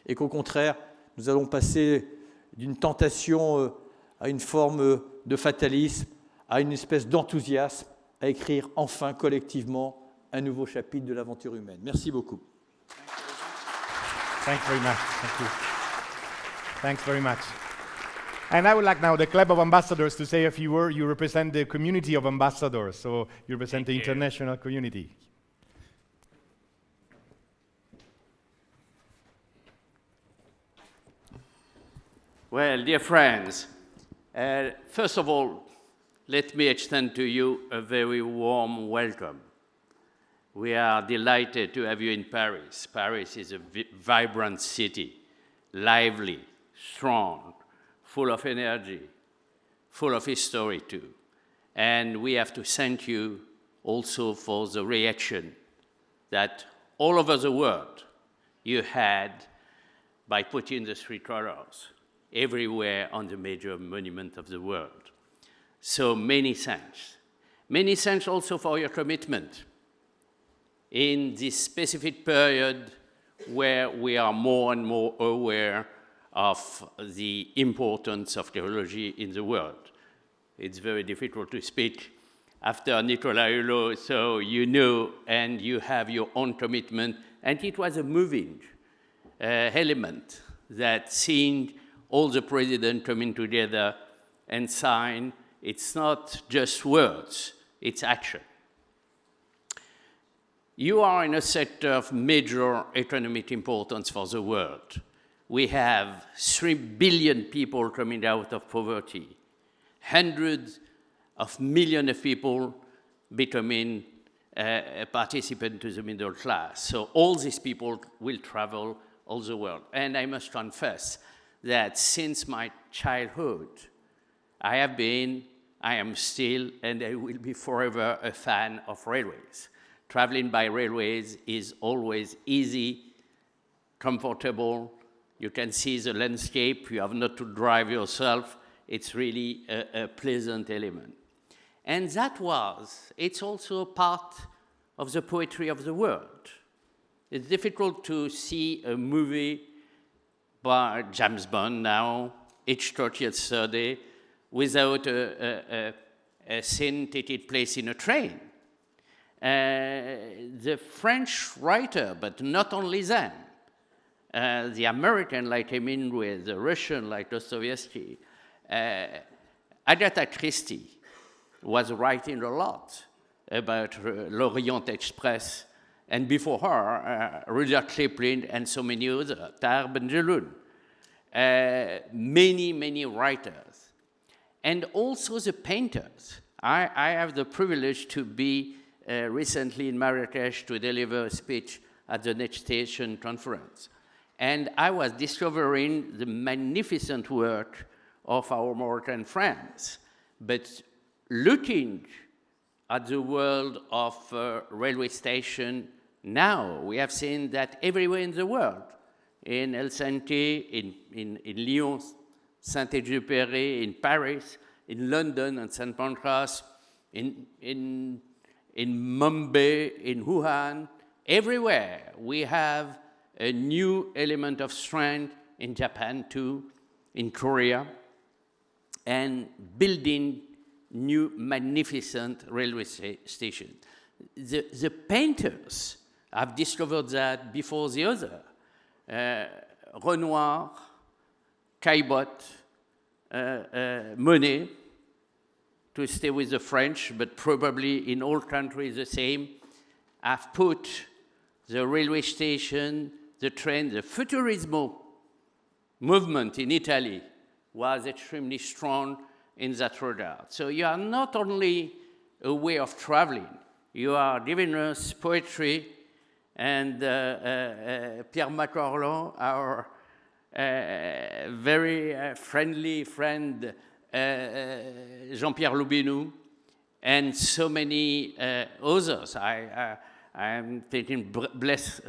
et qu'au contraire, nous allons passer d'une tentation à une forme de fatalisme, à une espèce d'enthousiasme, à écrire enfin collectivement un nouveau chapitre de l'aventure humaine. Merci beaucoup. Thanks very much. Thank you. Thanks very much. And I would like now the Club of Ambassadors to say a few words. You represent the community of ambassadors, so you represent the international community. Well, dear friends, first of all, let me extend to you a very warm welcome. We are delighted to have you in Paris. Paris is a vibrant city, lively, strong, full of energy, full of history too. And we have to thank you also for the reaction that all over the world you had by putting the three colors everywhere on the major monument of the world. So many thanks. Many thanks also for your commitment in this specific period where we are more and more aware of the importance of technology in the world. It's very difficult to speak after Nicolas Hulot, so you know and you have your own commitment, and it was a moving element that seeing all the presidents coming together and sign. It's not just words, it's action. You are in a sector of major economic importance for the world. We have 3 billion people coming out of poverty, hundreds of millions of people becoming a participant to the middle class. So all these people will travel all the world. And I must confess that since my childhood, I am still, and I will be forever a fan of railways. Traveling by railways is always easy, comfortable. You can see the landscape. You have not to drive yourself. It's really a pleasant element. And it's also part of the poetry of the world. It's difficult to see a movie by James Bond now, each 30th Thursday, without a scene taking place in a train. The French writer, but not only them, the American like Hemingway, the Russian like Dostoevsky, Agatha Christie was writing a lot about l'Orient Express, and before her, Rudyard Kipling and so many others, Tahar Ben-Jelloun, many writers. And also the painters. I have the privilege to be recently in Marrakesh to deliver a speech at the Next Station conference. And I was discovering the magnificent work of our Moroccan friends. But looking at the world of railway station now, we have seen that everywhere in the world, in Helsinki, in Lyon, Saint-Exupéry, in Paris, in London and St. Pancras, in Mumbai, in Wuhan, everywhere we have a new element of strength, in Japan too, in Korea, and building new magnificent railway stations. The painters have discovered that before the other. Renoir, Caillebotte, Monet, to stay with the French, but probably in all countries the same, have put the railway station, the train, the Futurismo movement in Italy was extremely strong in that regard. So you are not only a way of traveling, you are giving us poetry, and Pierre Macorlan, our very friendly friend, Jean-Pierre Loubinou, and so many others. I am thinking Blaise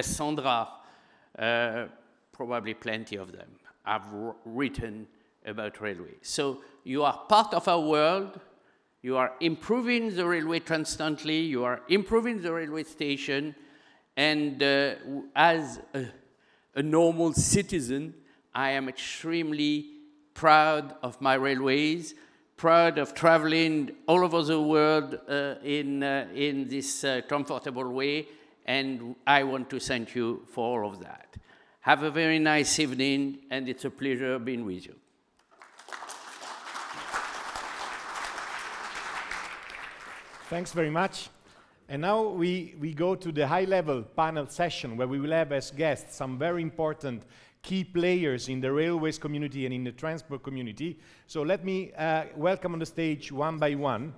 Sandra, probably plenty of them have written about railway. So you are part of our world, you are improving the railway constantly, you are improving the railway station, and as a normal citizen, I am extremely proud of my railways, proud of traveling all over the world in this comfortable way, and I want to thank you for all of that. Have a very nice evening, and it's a pleasure being with you. Thanks very much. And now we go to the high-level panel session, where we will have as guests some very important key players in the railways community and in the transport community. So let me welcome on the stage one by one.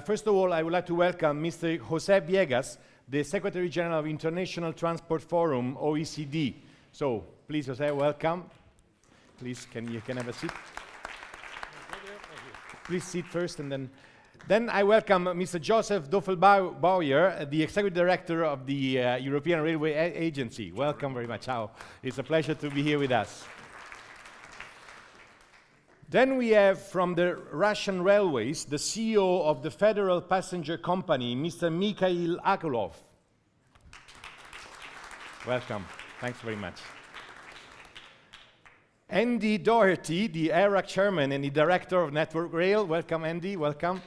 First of all, I would like to welcome Mr. José Viegas, the Secretary General of International Transport Forum, OECD. So please, José, welcome. Please, you can have a seat. Please sit first, and then Then I welcome Mr. Joseph Doffelbauer, the Executive Director of the European Railway Agency. Welcome very much. It's a pleasure to be here with us. Then we have from the Russian Railways, the CEO of the Federal Passenger Company, Mr. Mikhail Akulov. Welcome. Thanks very much. Andy Doherty, the ARAC Chairman and the Director of Network Rail. Welcome, Andy. Welcome.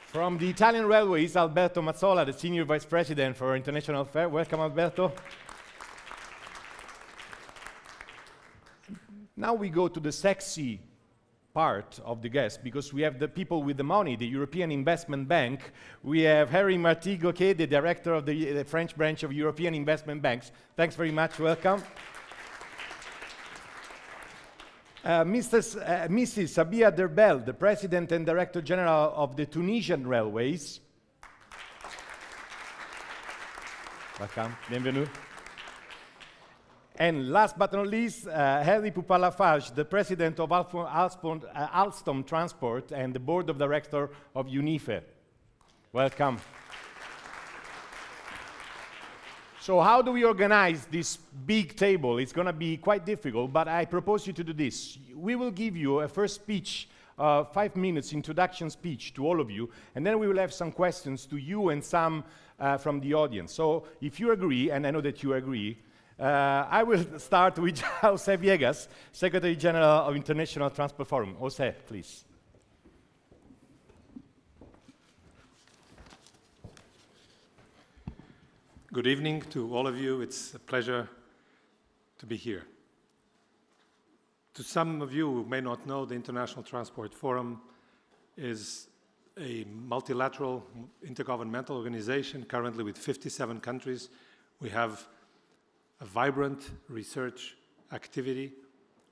From the Italian Railways, Alberto Mazzola, the Senior Vice President for International Affairs. Welcome, Alberto. Now we go to the sexy part of the guest, because we have the people with the money, the European Investment Bank. We have Harry Marty-Gauquet, the Director of the French branch of European Investment Banks. Thanks very much. Welcome. Mrs. Sabia Derbel, the President and Director General of the Tunisian Railways. Welcome, bienvenue. And last but not least, Heli Poupalafage, the President of Alstom Transport and the Board of Directors of UNIFE. Welcome. So how do we organize this big table? It's going to be quite difficult, but I propose you to do this. We will give you a first speech, 5 minutes introduction speech to all of you, and then we will have some questions to you and some from the audience. So if you agree, and I know that you agree, I will start with José Viegas, Secretary General of International Transport Forum. José, please. Good evening to all of you. It's a pleasure to be here. To some of you who may not know, the International Transport Forum is a multilateral intergovernmental organization currently with 57 countries. We have a vibrant research activity.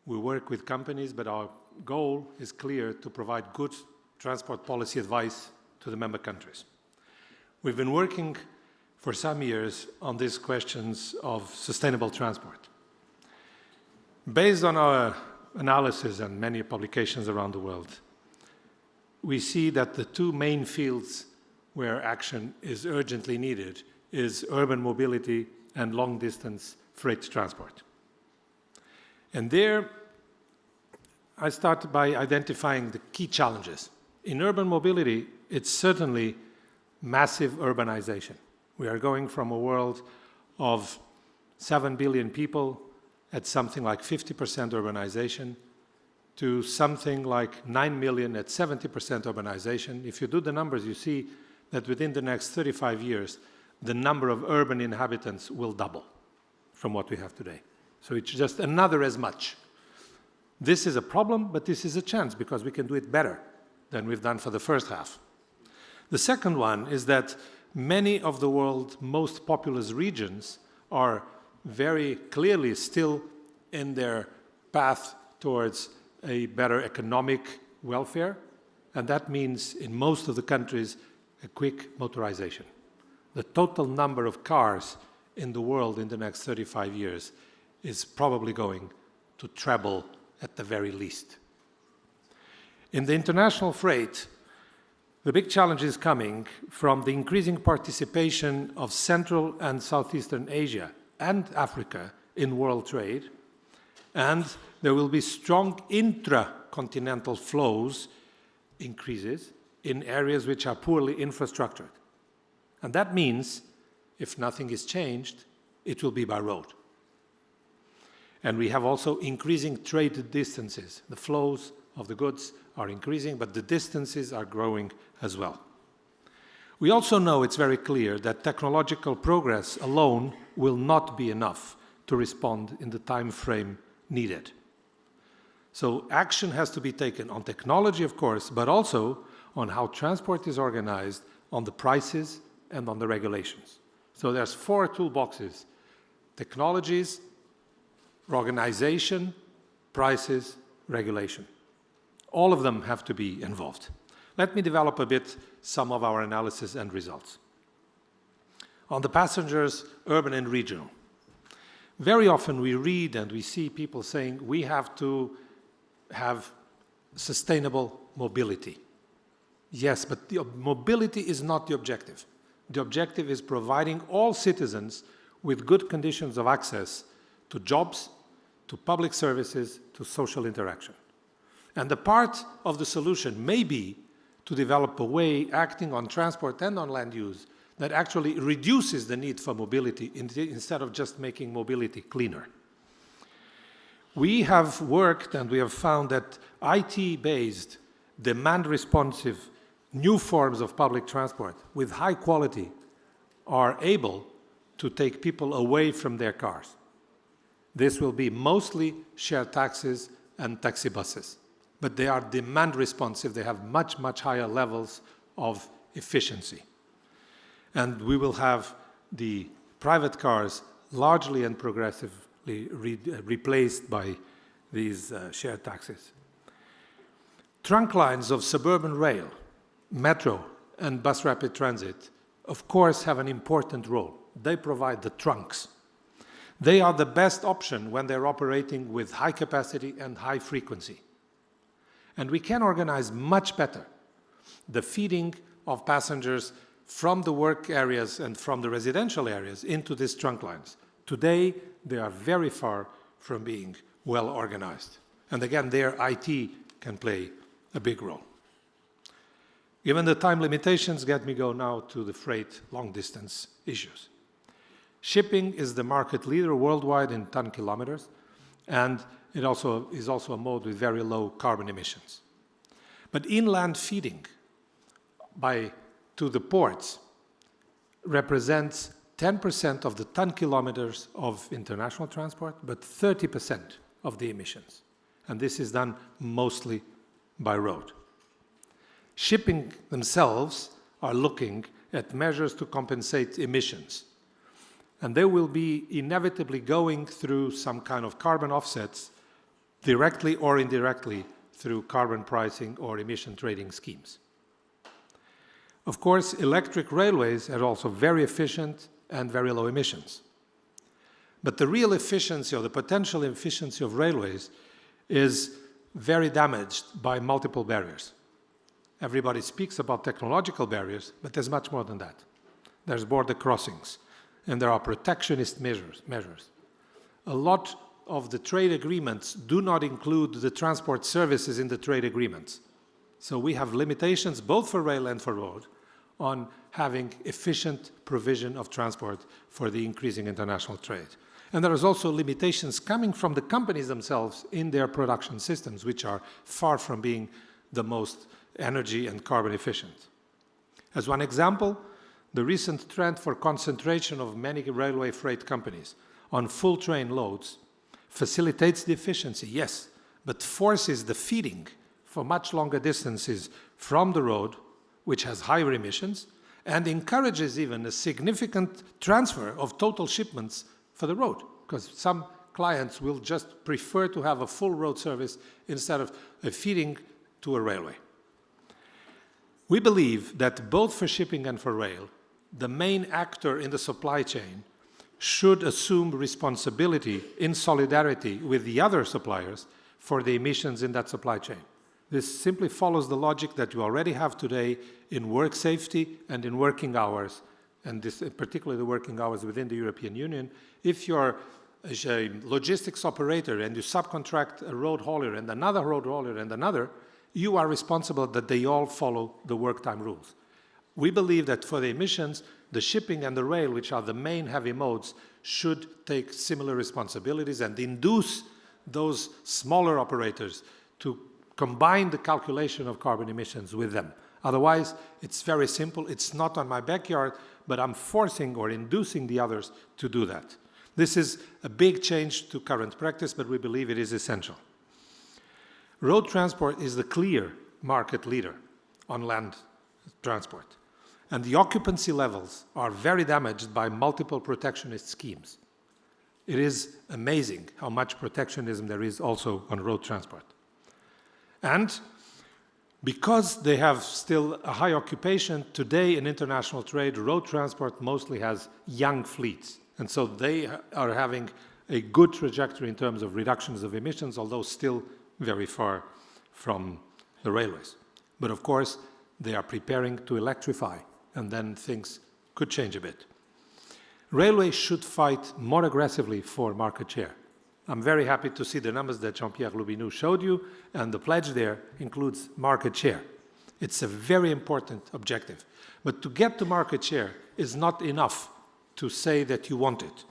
We work with companies, but our goal is clear: to provide good transport policy advice to the member countries. We've been working for some years on these questions of sustainable transport. Based on our analysis and many publications around the world, we see that the two main fields where action is urgently needed is urban mobility and long-distance freight transport. And there, I start by identifying the key challenges. In urban mobility, it's certainly massive urbanization. We are going from a world of 7 billion people at something like 50% urbanization to something like 9 million at 70% urbanization. If you do the numbers, you see that within the next 35 years, the number of urban inhabitants will double from what we have today. So it's just another as much. This is a problem, but this is a chance, because we can do it better than we've done for the first half. The second one is that many of the world's most populous regions are very clearly still in their path towards a better economic welfare, and that means in most of the countries a quick motorization. The total number of cars in the world in the next 35 years is probably going to treble at the very least. In the international freight, the big challenge is coming from the increasing participation of Central and Southeastern Asia and Africa in world trade, and there will be strong intra-continental flows increases in areas which are poorly infrastructured. And that means, if nothing is changed, it will be by road. And we have also increasing trade distances. The flows of the goods are increasing, but the distances are growing as well. We also know, it's very clear, that technological progress alone will not be enough to respond in the time frame needed. So action has to be taken on technology, of course, but also on how transport is organized, on the prices, and on the regulations. So there's 4 toolboxes: technologies, organization, prices, regulation. All of them have to be involved. Let me develop a bit some of our analysis and results. On the passengers, urban and regional. Very often we read and we see people saying we have to have sustainable mobility. Yes, but the mobility is not the objective. The objective is providing all citizens with good conditions of access to jobs, to public services, to social interaction. And the part of the solution may be to develop a way acting on transport and on land use that actually reduces the need for mobility instead of just making mobility cleaner. We have worked and we have found that IT-based, demand-responsive, new forms of public transport with high quality are able to take people away from their cars. This will be mostly shared taxis and taxi buses, but they are demand responsive. They have much, much higher levels of efficiency. And we will have the private cars largely and progressively replaced by these shared taxis. Trunk lines of suburban rail, metro, and bus rapid transit, of course, have an important role. They provide the trunks. They are the best option when they're operating with high capacity and high frequency. And we can organize much better the feeding of passengers from the work areas and from the residential areas into these trunk lines. Today, they are very far from being well organized. And again, their IT can play a big role. Given the time limitations, let me go now to the freight long-distance issues. Shipping is the market leader worldwide in ton kilometers, and it is also a mode with very low carbon emissions. But inland feeding to the ports represents 10% of the ton kilometers of international transport, but 30% of the emissions. And this is done mostly by road. Shipping themselves are looking at measures to compensate emissions. And they will be inevitably going through some kind of carbon offsets, directly or indirectly through carbon pricing or emission trading schemes. Of course, electric railways are also very efficient and very low emissions. But the real efficiency or the potential efficiency of railways is very damaged by multiple barriers. Everybody speaks about technological barriers, but there's much more than that. There's border crossings, and there are protectionist measures. A lot of the trade agreements do not include the transport services in the trade agreements. So we have limitations, both for rail and for road, on having efficient provision of transport for the increasing international trade. And there is also limitations coming from the companies themselves in their production systems, which are far from being the most energy and carbon efficient. As one example, the recent trend for concentration of many railway freight companies on full train loads facilitates the efficiency, yes, but forces the feeding for much longer distances from the road, which has higher emissions, and encourages even a significant transfer of total shipments for the road, because some clients will just prefer to have a full road service instead of a feeding to a railway. We believe that both for shipping and for rail, the main actor in the supply chain should assume responsibility in solidarity with the other suppliers for the emissions in that supply chain. This simply follows the logic that you already have today in work safety and in working hours, and this, particularly the working hours within the European Union. If you're a logistics operator and you subcontract a road haulier and another road haulier and another, you are responsible that they all follow the work time rules. We believe that for the emissions, the shipping and the rail, which are the main heavy modes, should take similar responsibilities and induce those smaller operators to combine the calculation of carbon emissions with them. Otherwise, it's very simple. It's not on my backyard, but I'm forcing or inducing the others to do that. This is a big change to current practice, but we believe it is essential. Road transport is the clear market leader on land transport, and the occupancy levels are very damaged by multiple protectionist schemes. It is amazing how much protectionism there is also on road transport. And because they have still a high occupation, today in international trade, road transport mostly has young fleets. And so they are having a good trajectory in terms of reductions of emissions, although still very far from the railways. But of course, they are preparing to electrify, and then things could change a bit. Railways should fight more aggressively for market share. I'm very happy to see the numbers that Jean-Pierre Loubinou showed you, and the pledge there includes market share. It's a very important objective. But to get to market share is not enough to say that you want it.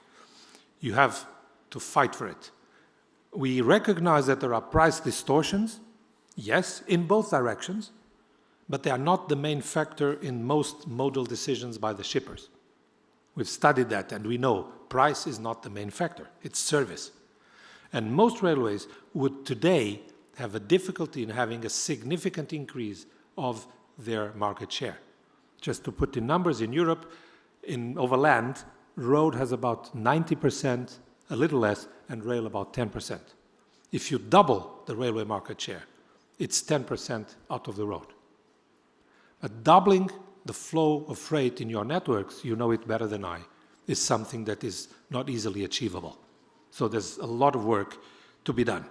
You have to fight for it. We recognize that there are price distortions, yes, in both directions, but they are not the main factor in most modal decisions by the shippers. We've studied that, and we know price is not the main factor, it's service. And most railways would today have a difficulty in having a significant increase of their market share. Just to put in numbers, in Europe, in overland, road has about 90%, a little less, and rail about 10%. If you double the railway market share, it's 10% out of the road. But doubling the flow of freight in your networks, you know it better than I, is something that is not easily achievable. So there's a lot of work to be done.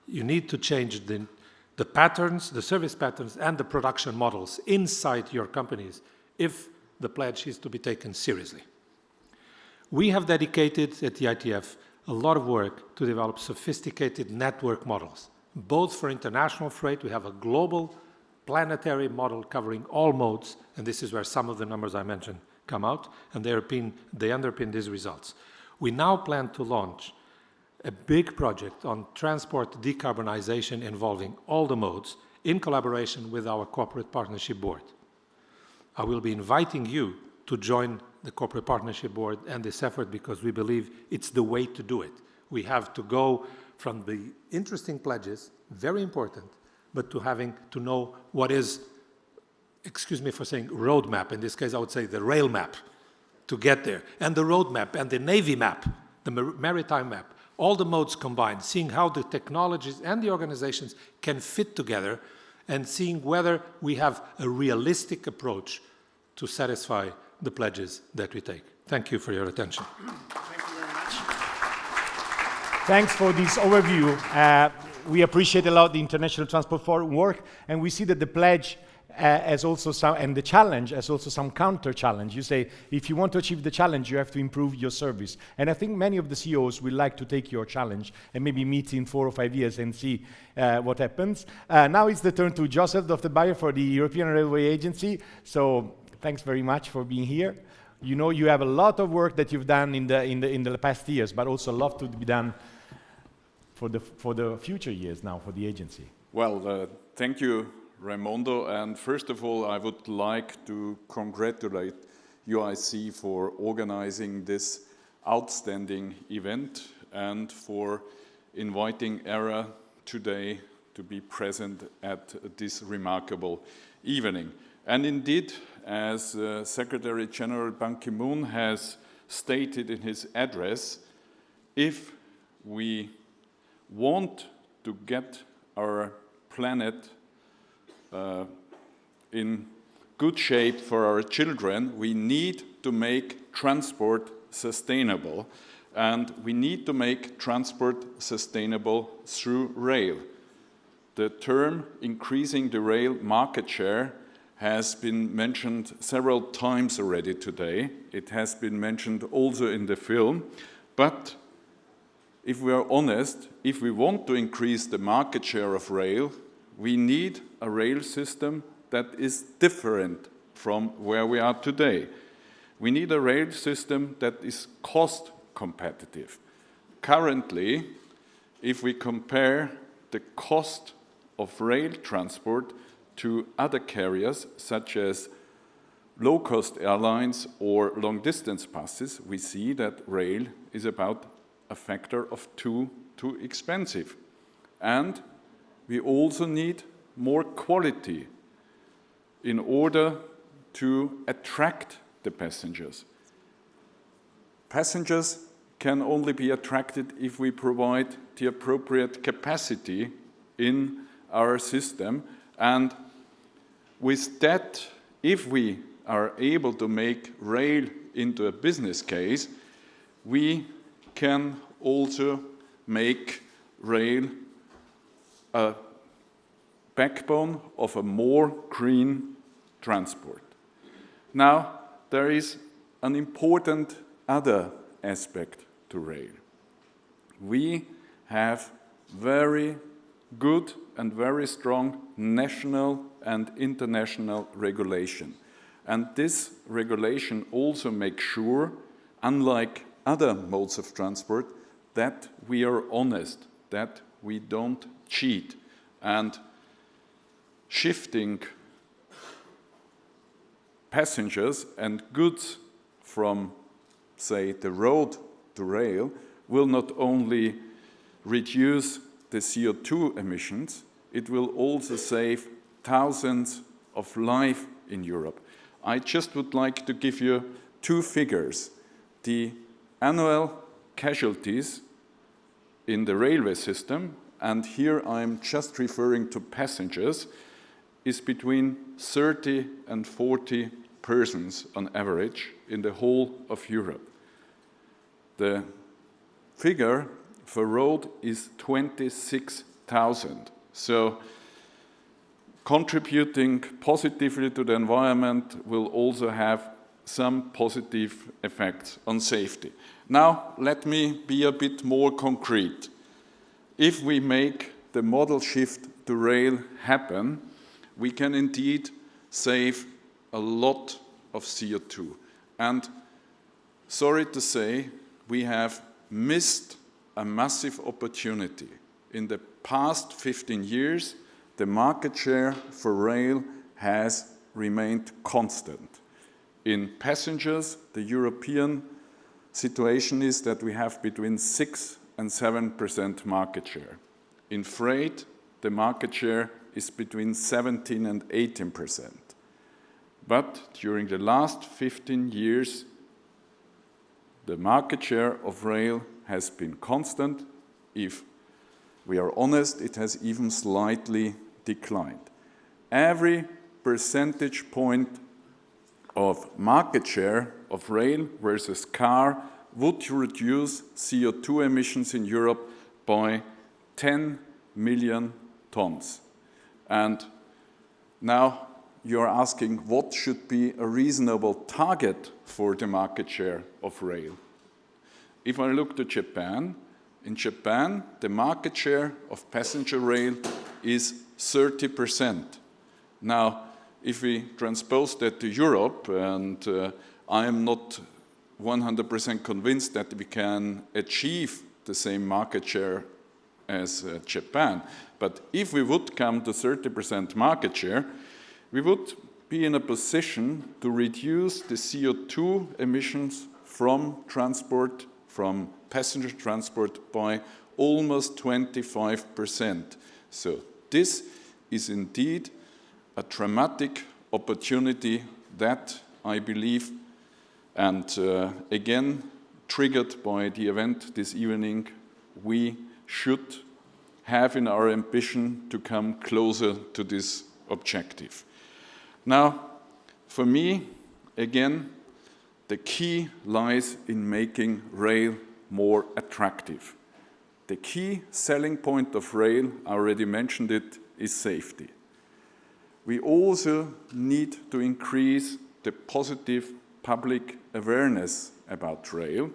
You need to change the patterns, the service patterns, and the production models inside your companies if the pledge is to be taken seriously. We have dedicated at the ITF a lot of work to develop sophisticated network models, both for international freight. We have a global planetary model covering all modes, and this is where some of the numbers I mentioned come out, and they underpin these results. We now plan to launch a big project on transport decarbonization involving all the modes in collaboration with our Corporate Partnership Board. I will be inviting you to join the Corporate Partnership Board and this effort because we believe it's the way to do it. We have to go from the interesting pledges, very important, but to having to know what is, excuse me for saying roadmap, in this case I would say the rail map to get there, and the road map and the Navy map, the maritime map, all the modes combined, seeing how the technologies and the organizations can fit together and seeing whether we have a realistic approach to satisfy the pledges that we take. Thank you for your attention. Thank you very much. Thanks for this overview. We appreciate a lot the International Transport Forum work, and we see that the pledge has also some, and the challenge has also some counter challenge. You say, if you want to achieve the challenge, you have to improve your service. And I think many of the CEOs would like to take your challenge and maybe meet in 4 or 5 years and see what happens. Now it's the turn to Joseph Dr. Bayer for the European Railway Agency. So thanks very much for being here. You know you have a lot of work that you've done in the past years, but also a lot to be done for the future years now for the agency. Well, thank you, Raimondo, and first of all, I would like to congratulate UIC for organizing this outstanding event and for inviting ERA today to be present at this remarkable evening. And indeed, as Secretary General Ban Ki-moon has stated in his address, if we want to get our planet in good shape for our children, we need to make transport sustainable. And we need to make transport sustainable through rail. The term increasing the rail market share has been mentioned several times already today. It has been mentioned also in the film. But if we are honest, if we want to increase the market share of rail, we need a rail system that is different from where we are today. We need a rail system that is cost competitive. Currently, if we compare the cost of rail transport to other carriers, such as low-cost airlines or long-distance passes, we see that rail is about a factor of 2 too expensive. And we also need more quality in order to attract the passengers. Passengers can only be attracted if we provide the appropriate capacity in our system. And with that, if we are able to make rail into a business case, we can also make rail a backbone of a more green transport. Now, there is an important other aspect to rail. We have very good and very strong national and international regulation. And this regulation also makes sure, unlike other modes of transport, that we are honest, that we don't cheat. And shifting passengers and goods from, say, the road to rail will not only reduce the CO2 emissions, it will also save thousands of lives in Europe. I just would like to give you two figures. The annual casualties in the railway system, and here I'm just referring to passengers, is between 30 and 40 persons on average in the whole of Europe. The figure for road is 26,000. So contributing positively to the environment will also have some positive effects on safety. Now, let me be a bit more concrete. If we make the model shift to rail happen, we can indeed save a lot of CO2. And sorry to say, we have missed a massive opportunity. In the past 15 years, the market share for rail has remained constant. In passengers, the European situation is that we have between 6 and 7% market share. In freight, the market share is between 17 and 18%. But during the last 15 years, the market share of rail has been constant. If we are honest, it has even slightly declined. Every percentage point of market share of rail versus car would reduce CO2 emissions in Europe by 10 million tons. And now you're asking what should be a reasonable target for the market share of rail. If I look to Japan, in Japan, the market share of passenger rail is 30%. Now, if we transpose that to Europe, and I am not 100% convinced that we can achieve the same market share as Japan, but if we would come to 30% market share, we would be in a position to reduce the CO2 emissions from transport, from passenger transport, by almost 25%. So this is indeed a dramatic opportunity that I believe, and again triggered by the event this evening, we should have in our ambition to come closer to this objective. Now, for me, again, the key lies in making rail more attractive. The key selling point of rail, I already mentioned it, is safety. We also need to increase the positive public awareness about rail.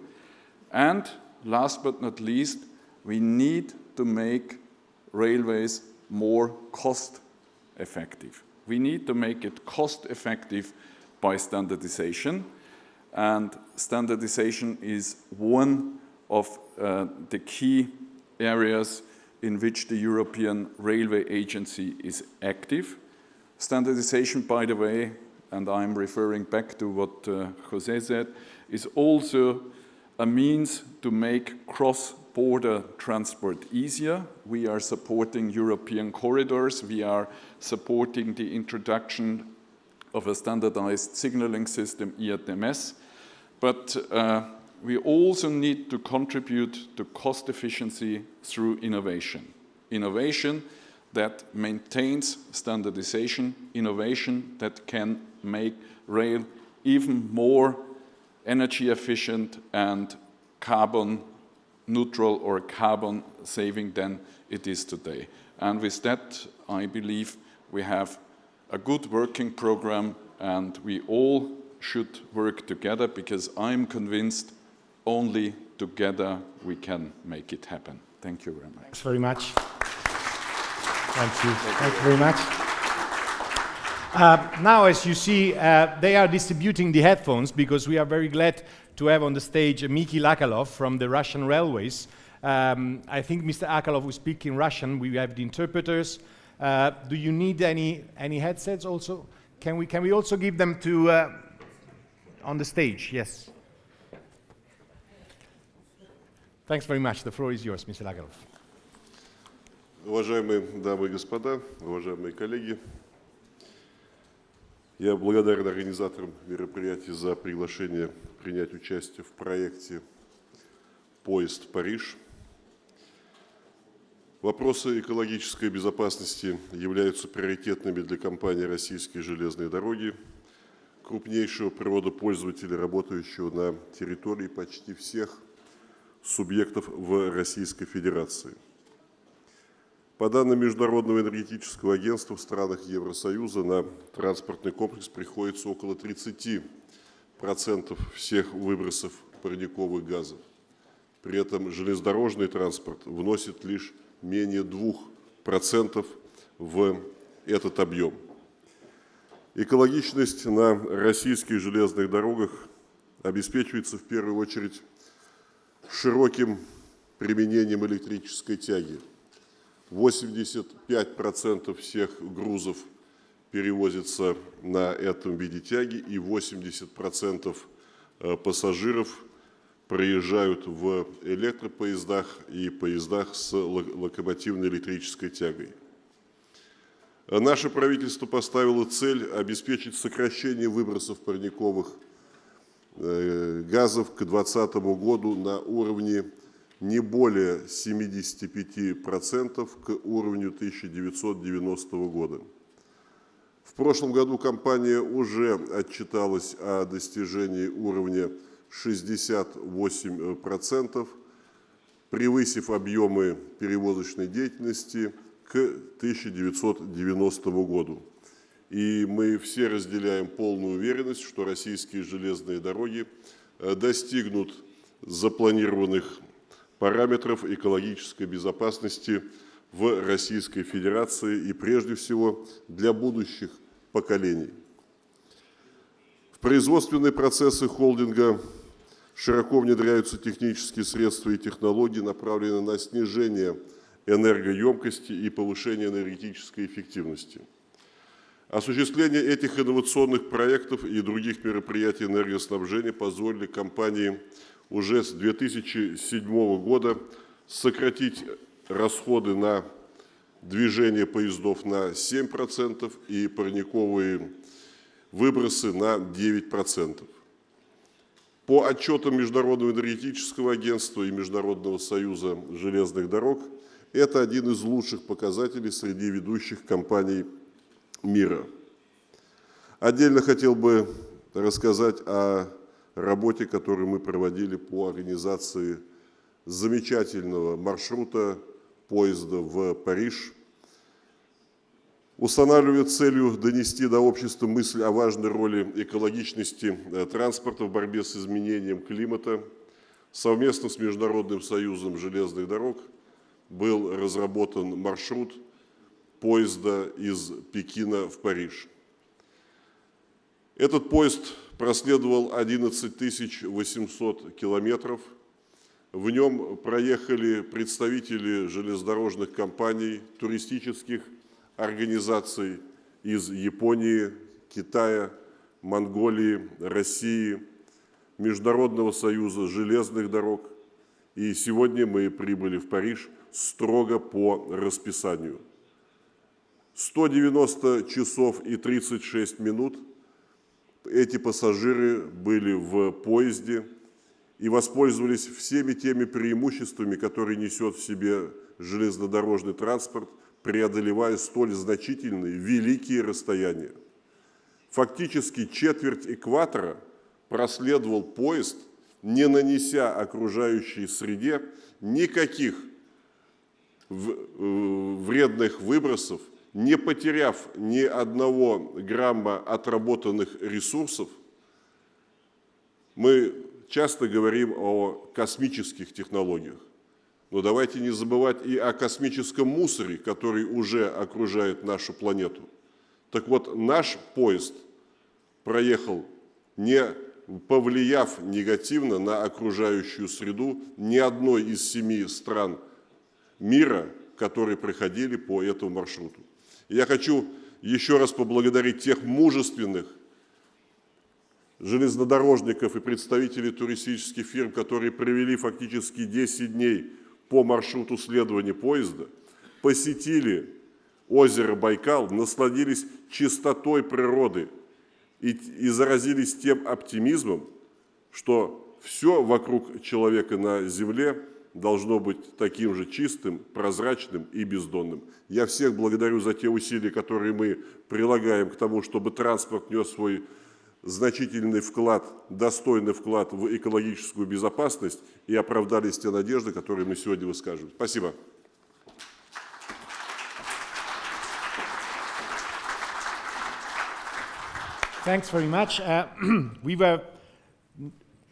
And last but not least, we need to make railways more cost-effective. We need to make it cost-effective by standardization. And standardization is one of the key areas in which the European Railway Agency is active. Standardization, by the way, and I'm referring back to what José said, is also a means to make cross-border transport easier. We are supporting European corridors. We are supporting the introduction of a standardized signaling system, ERTMS. But we also need to contribute to cost efficiency through innovation. Innovation that maintains standardization, innovation that can make rail even more energy efficient and carbon neutral or carbon saving than it is today. And with that, I believe we have a good working program, and we all should work together, because I'm convinced only together we can make it happen. Thank you very much. Thanks very much. Thank you. Thank you very much. Now, as you see, they are distributing the headphones, because we are very glad to have on the stage Miki Lakalov from the Russian Railways. I think Mr. Akalov will speak in Russian. We have the interpreters. Do you need any headsets also? Can we also give them to on the stage? Yes. Thanks very much. The floor is yours, Mr. Lakalov. Уважаемые дамы и господа, уважаемые коллеги, я благодарен организаторам мероприятия за приглашение принять участие в проекте «Поезд в Париж». Вопросы экологической безопасности являются приоритетными для компании «Российские железные дороги», крупнейшего природопользователя, работающего на территории почти всех субъектов в Российской Федерации. По данным Международного энергетического агентства, в странах Евросоюза на транспортный комплекс приходится около 30% всех выбросов парниковых газов. При этом железнодорожный транспорт вносит лишь менее 2% в этот объем. Экологичность на российских железных дорогах обеспечивается в первую очередь широким применением электрической тяги. 85% всех грузов перевозится на этом виде тяги, и 80% пассажиров проезжают в электропоездах и поездах с локомотивной электрической тягой. Наше правительство поставило цель обеспечить сокращение выбросов парниковых газов к 2020 году на уровне не более 75% к уровню 1990 года. В прошлом году компания уже отчиталась о достижении уровня 68%, превысив объемы перевозочной деятельности к 1990 году. И мы все разделяем полную уверенность, что российские железные дороги достигнут запланированных параметров экологической безопасности в Российской Федерации и прежде всего для будущих поколений. В производственные процессы холдинга широко внедряются технические средства и технологии, направленные на снижение энергоемкости и повышение энергетической эффективности. Осуществление этих инновационных проектов и других мероприятий энергоснабжения позволили компании уже с 2007 года сократить расходы на движение поездов на 7% и парниковые выбросы на 9%. По отчетам Международного энергетического агентства и Международного союза железных дорог, это один из лучших показателей среди ведущих компаний мира. Отдельно хотел бы рассказать о работе, которую мы проводили по организации замечательного маршрута поезда в Париж. Устанавливая целью донести до общества мысль о важной роли экологичности транспорта в борьбе с изменением климата, совместно с Международным союзом железных дорог был разработан маршрут поезда из Пекина в Париж. Этот поезд проследовал 11 800 километров. В нем проехали представители железнодорожных компаний, туристических организаций из Японии, Китая, Монголии, России, Международного союза железных дорог. И сегодня мы прибыли в Париж строго по расписанию. 190 часов и 36 минут эти пассажиры были в поезде и воспользовались всеми теми преимуществами, которые несет в себе железнодорожный транспорт, преодолевая столь значительные, великие расстояния. Фактически четверть экватора проследовал поезд, не нанеся окружающей среде никаких вредных выбросов, не потеряв ни одного грамма отработанных ресурсов. Мы часто говорим о космических технологиях, но давайте не забывать и о космическом мусоре, который уже окружает нашу планету. Так вот, наш поезд проехал, не повлияв негативно на окружающую среду ни одной из 7 стран мира, которые проходили по этому маршруту. Я хочу еще раз поблагодарить тех мужественных железнодорожников и представителей туристических фирм, которые провели фактически 10 дней по маршруту следования поезда, посетили озеро Байкал, насладились чистотой природы и заразились тем оптимизмом, что все вокруг человека на земле должно быть таким же чистым, прозрачным и бездонным. Я всех благодарю за те усилия, которые мы прилагаем к тому, чтобы транспорт нес свой значительный вклад, достойный вклад в экологическую безопасность и оправдались те надежды, которые мы сегодня высказываем. Спасибо. Thanks very much. We were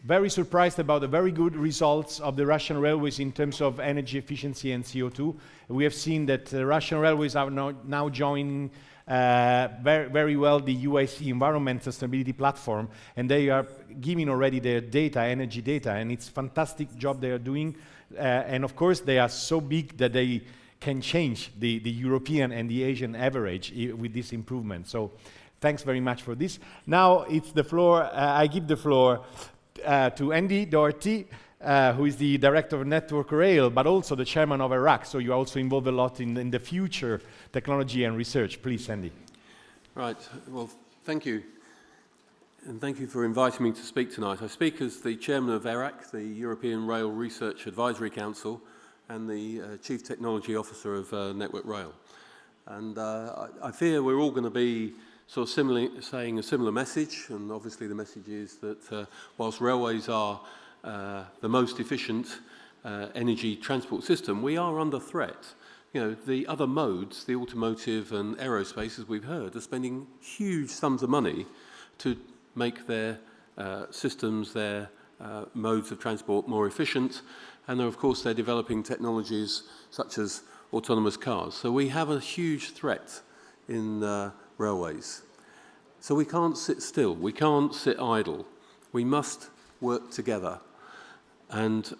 very surprised about the very good results of the Russian railways in terms of energy efficiency and CO2. We have seen that Russian railways are now joining very well the UIC Environment Sustainability Platform, and they are giving already their data, energy data, and it's a fantastic job they are doing. And of course, they are so big that they can change the European and the Asian average with this improvement. So thanks very much for this. Now it's the floor, I give the floor to Andy Doherty, who is the director of Network Rail, but also the chairman of Iraq. So you also involved a lot in the future technology and research. Please, Andy. Right. Well, thank you. And thank you for inviting me to speak tonight. I speak as the chairman of ERAC, the European Rail Research Advisory Council, and the chief technology officer of Network Rail. And I fear we're all going to be sort of saying a similar message, and obviously the message is that whilst railways are the most efficient energy transport system, we are under threat. You know, the other modes, the automotive and aerospace, as we've heard, are spending huge sums of money to make their systems, their modes of transport more efficient, and of course they're developing technologies such as autonomous cars. So we have a huge threat in railways. So we can't sit still, we can't sit idle. We must work together. And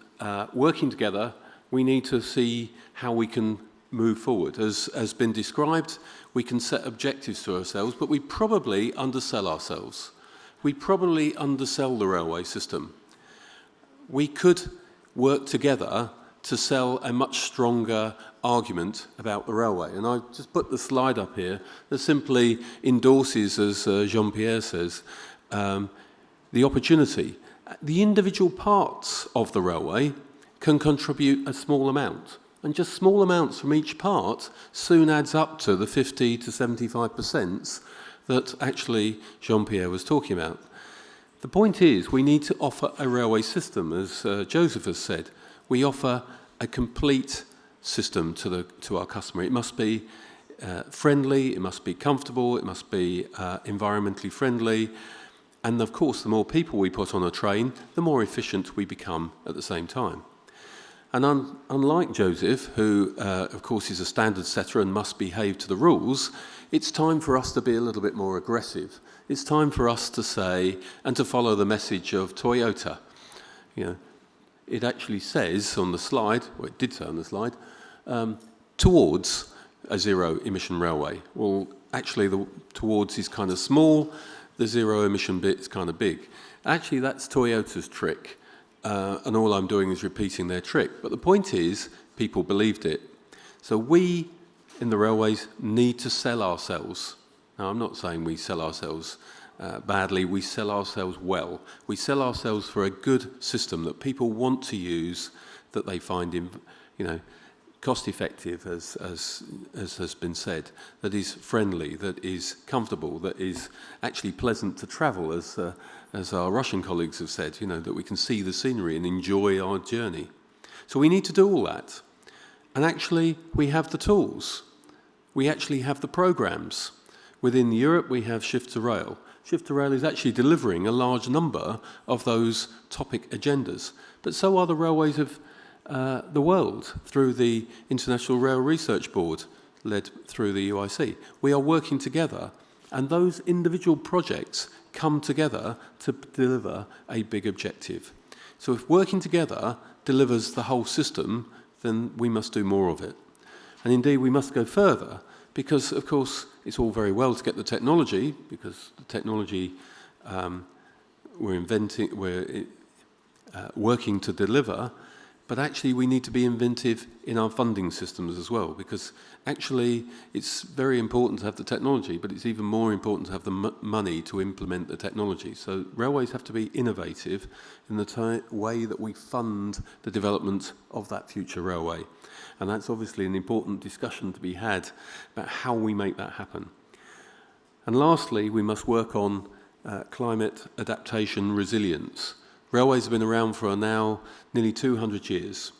working together, we need to see how we can move forward. As has been described, we can set objectives to ourselves, but we probably undersell ourselves. We probably undersell the railway system. We could work together to sell a much stronger argument about the railway. And I just put the slide up here that simply endorses, as Jean-Pierre says, the opportunity. The individual parts of the railway can contribute a small amount. And just small amounts from each part soon adds up to the 50 to 75% that actually Jean-Pierre was talking about. The point is, we need to offer a railway system, as Joseph has said. We offer a complete system to our customer. It must be friendly, it must be comfortable, it must be environmentally friendly, and of course the more people we put on a train, the more efficient we become at the same time. And unlike Joseph, who of course is a standard setter and must behave to the rules, it's time for us to be a little bit more aggressive. It's time for us to say and to follow the message of Toyota. You know, it actually says on the slide, or it did say on the slide, towards a zero-emission railway. Well, actually, the towards is kind of small, the zero-emission bit is kind of big. Actually, that's Toyota's trick, and all I'm doing is repeating their trick. But the point is, people believed it. So we, in the railways, need to sell ourselves. Now, I'm not saying we sell ourselves badly, we sell ourselves well. We sell ourselves for a good system that people want to use, that they find, cost-effective, as has been said, that is friendly, that is comfortable, that is actually pleasant to travel, as our Russian colleagues have said, that we can see the scenery and enjoy our journey. So we need to do all that. And actually, we have the tools. We actually have the programs. Within Europe, we have Shift to Rail. Shift to Rail is actually delivering a large number of those topic agendas. But so are the railways of the world through the International Rail Research Board, led through the UIC. We are working together, and those individual projects come together to deliver a big objective. So if working together delivers the whole system, then we must do more of it. And indeed, we must go further, because, of course, it's all very well to get the technology, because the technology we're working to deliver, but actually we need to be inventive in our funding systems as well, because actually it's very important to have the technology, but it's even more important to have the money to implement the technology. So railways have to be innovative in the way that we fund the development of that future railway. And that's obviously an important discussion to be had about how we make that happen. And lastly, we must work on climate adaptation resilience. Railways have been around for now nearly 200 years.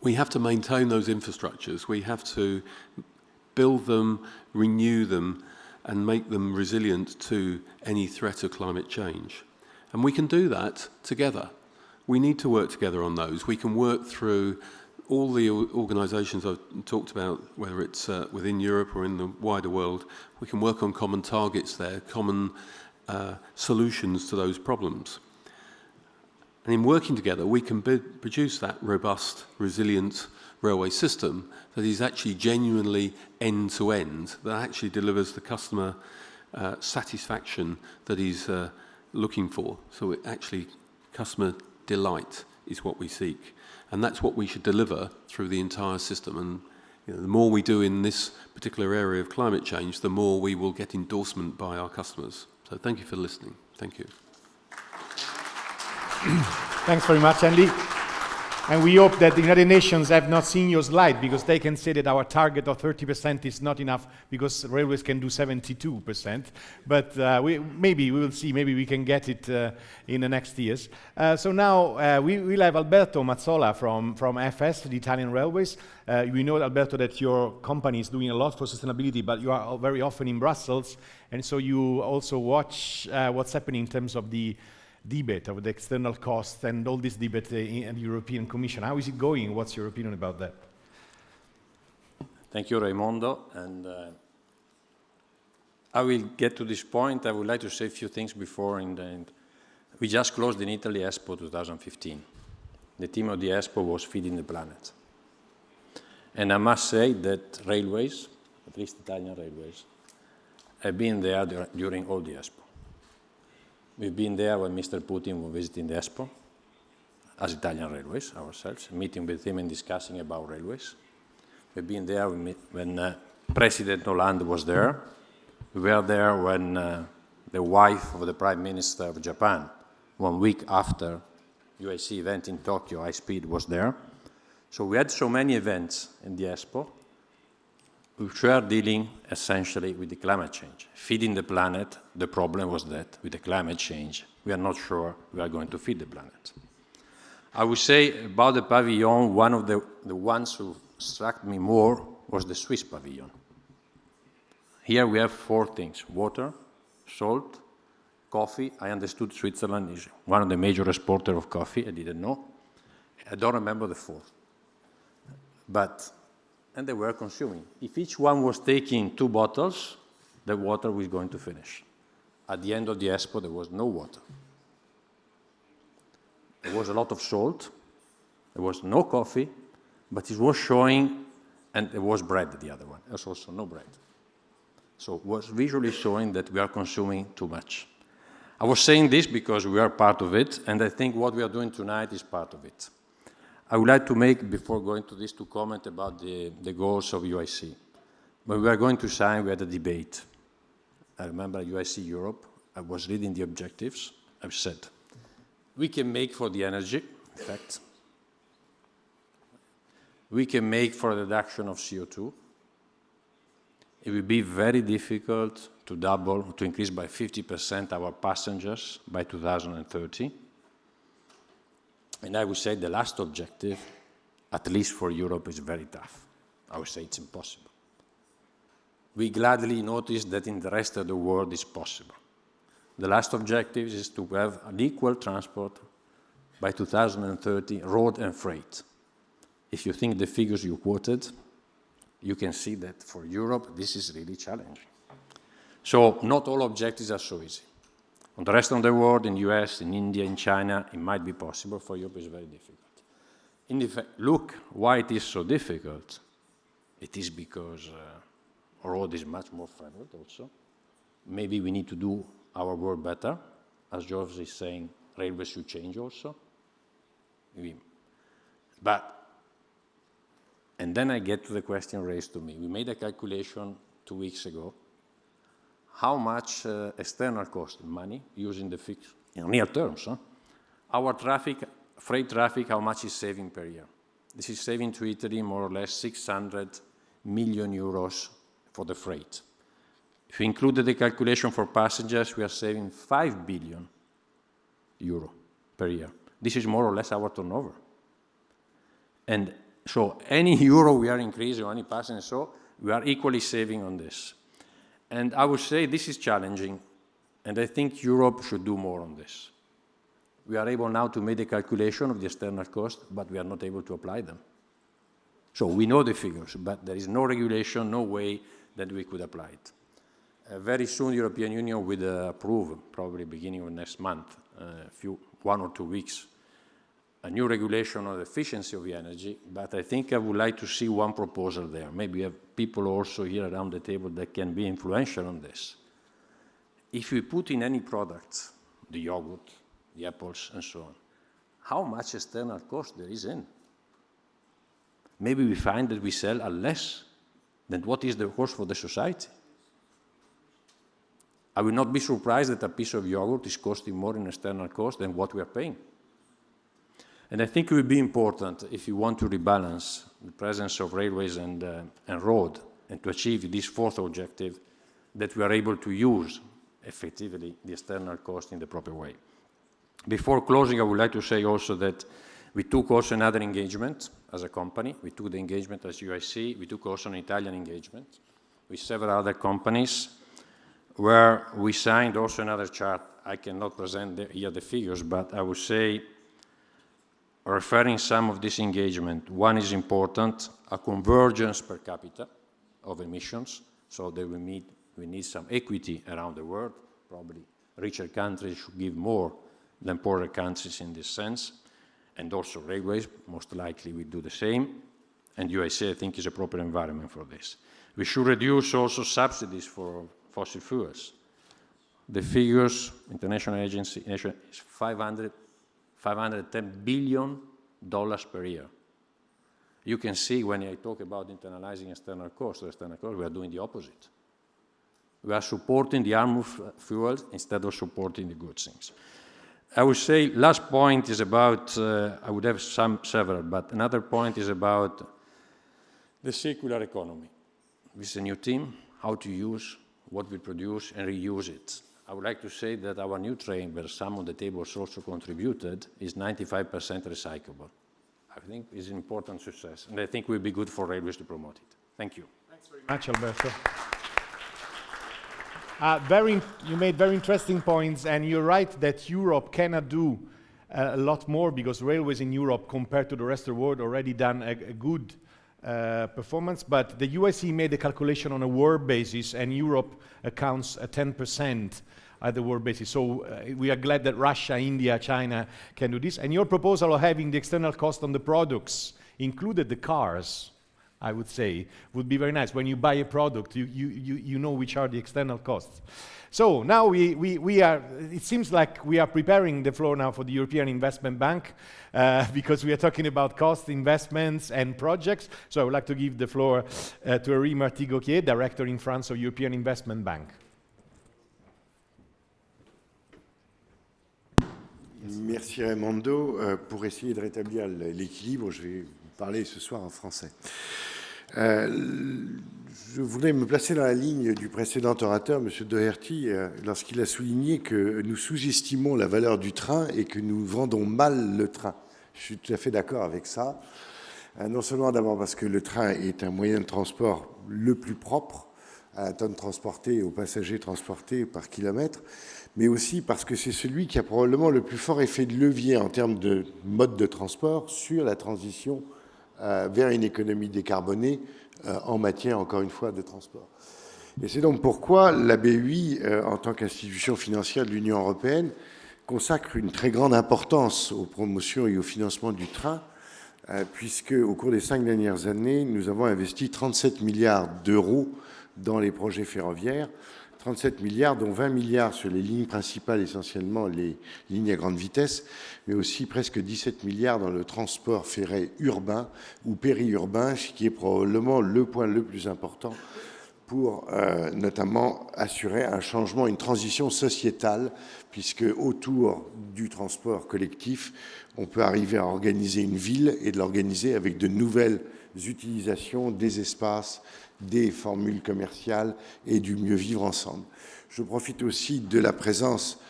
We have to maintain those infrastructures. We have to build them, renew them, and make them resilient to any threat of climate change. And we can do that together. We need to work together on those. We can work through all the organisations I've talked about, whether it's within Europe or in the wider world. We can work on common targets there, common solutions to those problems. And in working together, we can produce that robust, resilient railway system that is actually genuinely end-to-end, that actually delivers the customer satisfaction that he's looking for. So it actually, customer delight is what we seek. And that's what we should deliver through the entire system. And the more we do in this particular area of climate change, the more we will get endorsement by our customers. So thank you for listening. Thank you. Thanks very much, Andy. And we hope that the United Nations have not seen your slide, because they can say that our target of 30% is not enough, because railways can do 72%. But maybe we will see, maybe we can get it in the next years. So now we will have Alberto Mazzola from FS, the Italian Railways. We know, Alberto, that your company is doing a lot for sustainability, but you are very often in Brussels, and so you also watch what's happening in terms of the debate of the external costs and all this debate in the European Commission. How is it going? What's your opinion about that? Thank you, Raimondo. And I will get to this point. I would like to say a few things before. We just closed in Italy Expo 2015. The theme of the Expo was Feeding the Planet. And I must say that railways, at least Italian railways, have been there during all the Expo. We've been there when Mr. Putin was visiting the Expo, as Italian Railways ourselves, meeting with him and discussing about railways. We've been there when President Hollande was there. We were there when the wife of the Prime Minister of Japan, 1 week after UIC event in Tokyo, high speed, was there. So we had so many events in the Expo, which were dealing essentially with the climate change. Feeding the planet, the problem was that with the climate change, we are not sure we are going to feed the planet. I would say about the pavilion, one of the ones who struck me more was the Swiss pavilion. Here we have 4 things: water, salt, coffee. I understood Switzerland is one of the major exporters of coffee. I didn't know. I don't remember the 4th. And they were consuming. If each one was taking 2 bottles, the water was going to finish. At the end of the Expo, there was no water. There was a lot of salt. There was no coffee, but it was showing, and there was bread, the other one. There's also no bread. So it was visually showing that we are consuming too much. I was saying this because we are part of it, and I think what we are doing tonight is part of it. I would like to make, before going to this, to comment about the goals of UIC. When we were going to sign, we had a debate. I remember UIC Europe. I was reading the objectives. I've said, we can make for the energy, in fact. We can make for a reduction of CO2. It will be very difficult to increase by 50% our passengers by 2030. And I would say the last objective, at least for Europe, is very tough. I would say it's impossible. We gladly notice that in the rest of the world it's possible. The last objective is to have an equal transport by 2030, road and freight. If you think the figures you quoted, you can see that for Europe, this is really challenging. So not all objectives are so easy. On the rest of the world, in the US, in India, in China, it might be possible. For Europe, it's very difficult. In fact, look why it is so difficult. It is because road is much more favored also. Maybe we need to do our work better. As George is saying, railways should change also. And then I get to the question raised to me. We made a calculation 2 weeks ago. How much external cost, money, using the fixed, in real terms, huh? Our traffic, freight traffic, how much is saving per year? This is saving to Italy more or less 600 million euros for the freight. If we included the calculation for passengers, we are saving 5 billion euro per year. This is more or less our turnover. And so any euro we are increasing, or any passenger, so we are equally saving on this. And I would say this is challenging, and I think Europe should do more on this. We are able now to make the calculation of the external cost, but we are not able to apply them. So we know the figures, but there is no regulation, no way that we could apply it. Very soon, the European Union will approve, probably beginning of next month, 1 or 2 weeks, a new regulation on the efficiency of the energy, but I think I would like to see one proposal there. Maybe we have people also here around the table that can be influential on this. If we put in any product, the yogurt, the apples, and so on, how much external cost there is in? Maybe we find that we sell a less than what is the cost for the society. I will not be surprised that a piece of yogurt is costing more in external cost than what we are paying. And I think it will be important, if you want to rebalance the presence of railways and road, and to achieve this fourth objective, that we are able to use effectively the external cost in the proper way. Before closing, I would like to say also that we took also another engagement as a company. We took the engagement as UIC. We took also an Italian engagement with several other companies, where we signed also another chart. I cannot present here the figures, but I would say, referring some of this engagement, one is important, a convergence per capita of emissions, so that we need some equity around the world. Probably richer countries should give more than poorer countries in this sense, and also railways most likely will do the same, and UIC I think is a proper environment for this. We should reduce also subsidies for fossil fuels. The figures, international agency, is $510 billion per year. You can see when I talk about internalizing external costs, we are doing the opposite. We are supporting the arm of fuels instead of supporting the good things. I would say last point is about, I would have several, but another point is about the circular economy. This is a new theme, how to use what we produce and reuse it. I would like to say that our new train, where some of the tables also contributed, is 95% recyclable. I think it's an important success, and I think it will be good for railways to promote it. Thank you. Thanks very much, Alberto. You made very interesting points, and you're right that Europe cannot do a lot more, because railways in Europe, compared to the rest of the world, already done a good performance. But the UIC made a calculation on a world basis, and Europe accounts at 10% at the world basis. So we are glad that Russia, India, China can do this. And your proposal of having the external cost on the products, included the cars, I would say, would be very nice. When you buy a product, you know which are the external costs. So now we are, it seems like we are preparing the floor now for the European Investment Bank, because we are talking about cost, investments, and projects. So I would like to give the floor to Henri Marty-Gauthier, Director in France of European Investment Bank. Merci Raimondo. Pour essayer de rétablir l'équilibre, je vais vous parler ce soir en français. Je voulais me placer dans la ligne du précédent orateur, M. Doherty, lorsqu'il a souligné que nous sous-estimons la valeur du train et que nous vendons mal le train. Je suis tout à fait d'accord avec ça. Non seulement d'abord parce que le train est un moyen de transport le plus propre à la tonne transportée et aux passagers transportés par kilomètre, mais aussi parce que c'est celui qui a probablement le plus fort effet de levier en termes de mode de transport sur la transition vers une économie décarbonée en matière, encore une fois, de transport. Et c'est donc pourquoi la BEI, en tant qu'institution financière de l'Union européenne, consacre une très grande importance aux promotions et au financement du train, puisque au cours des 5 dernières années, nous avons investi 37 milliards d'euros dans les projets ferroviaires, 37 milliards, dont 20 milliards sur les lignes principales, essentiellement les lignes à grande vitesse, mais aussi presque 17 milliards dans le transport ferré urbain ou périurbain, ce qui est probablement le point le plus important pour notamment assurer un changement, une transition sociétale, puisque autour du transport collectif, on peut arriver à organiser une ville et de l'organiser avec de nouvelles utilisations des espaces, des formules commerciales et du mieux vivre ensemble. Je profite aussi de la présence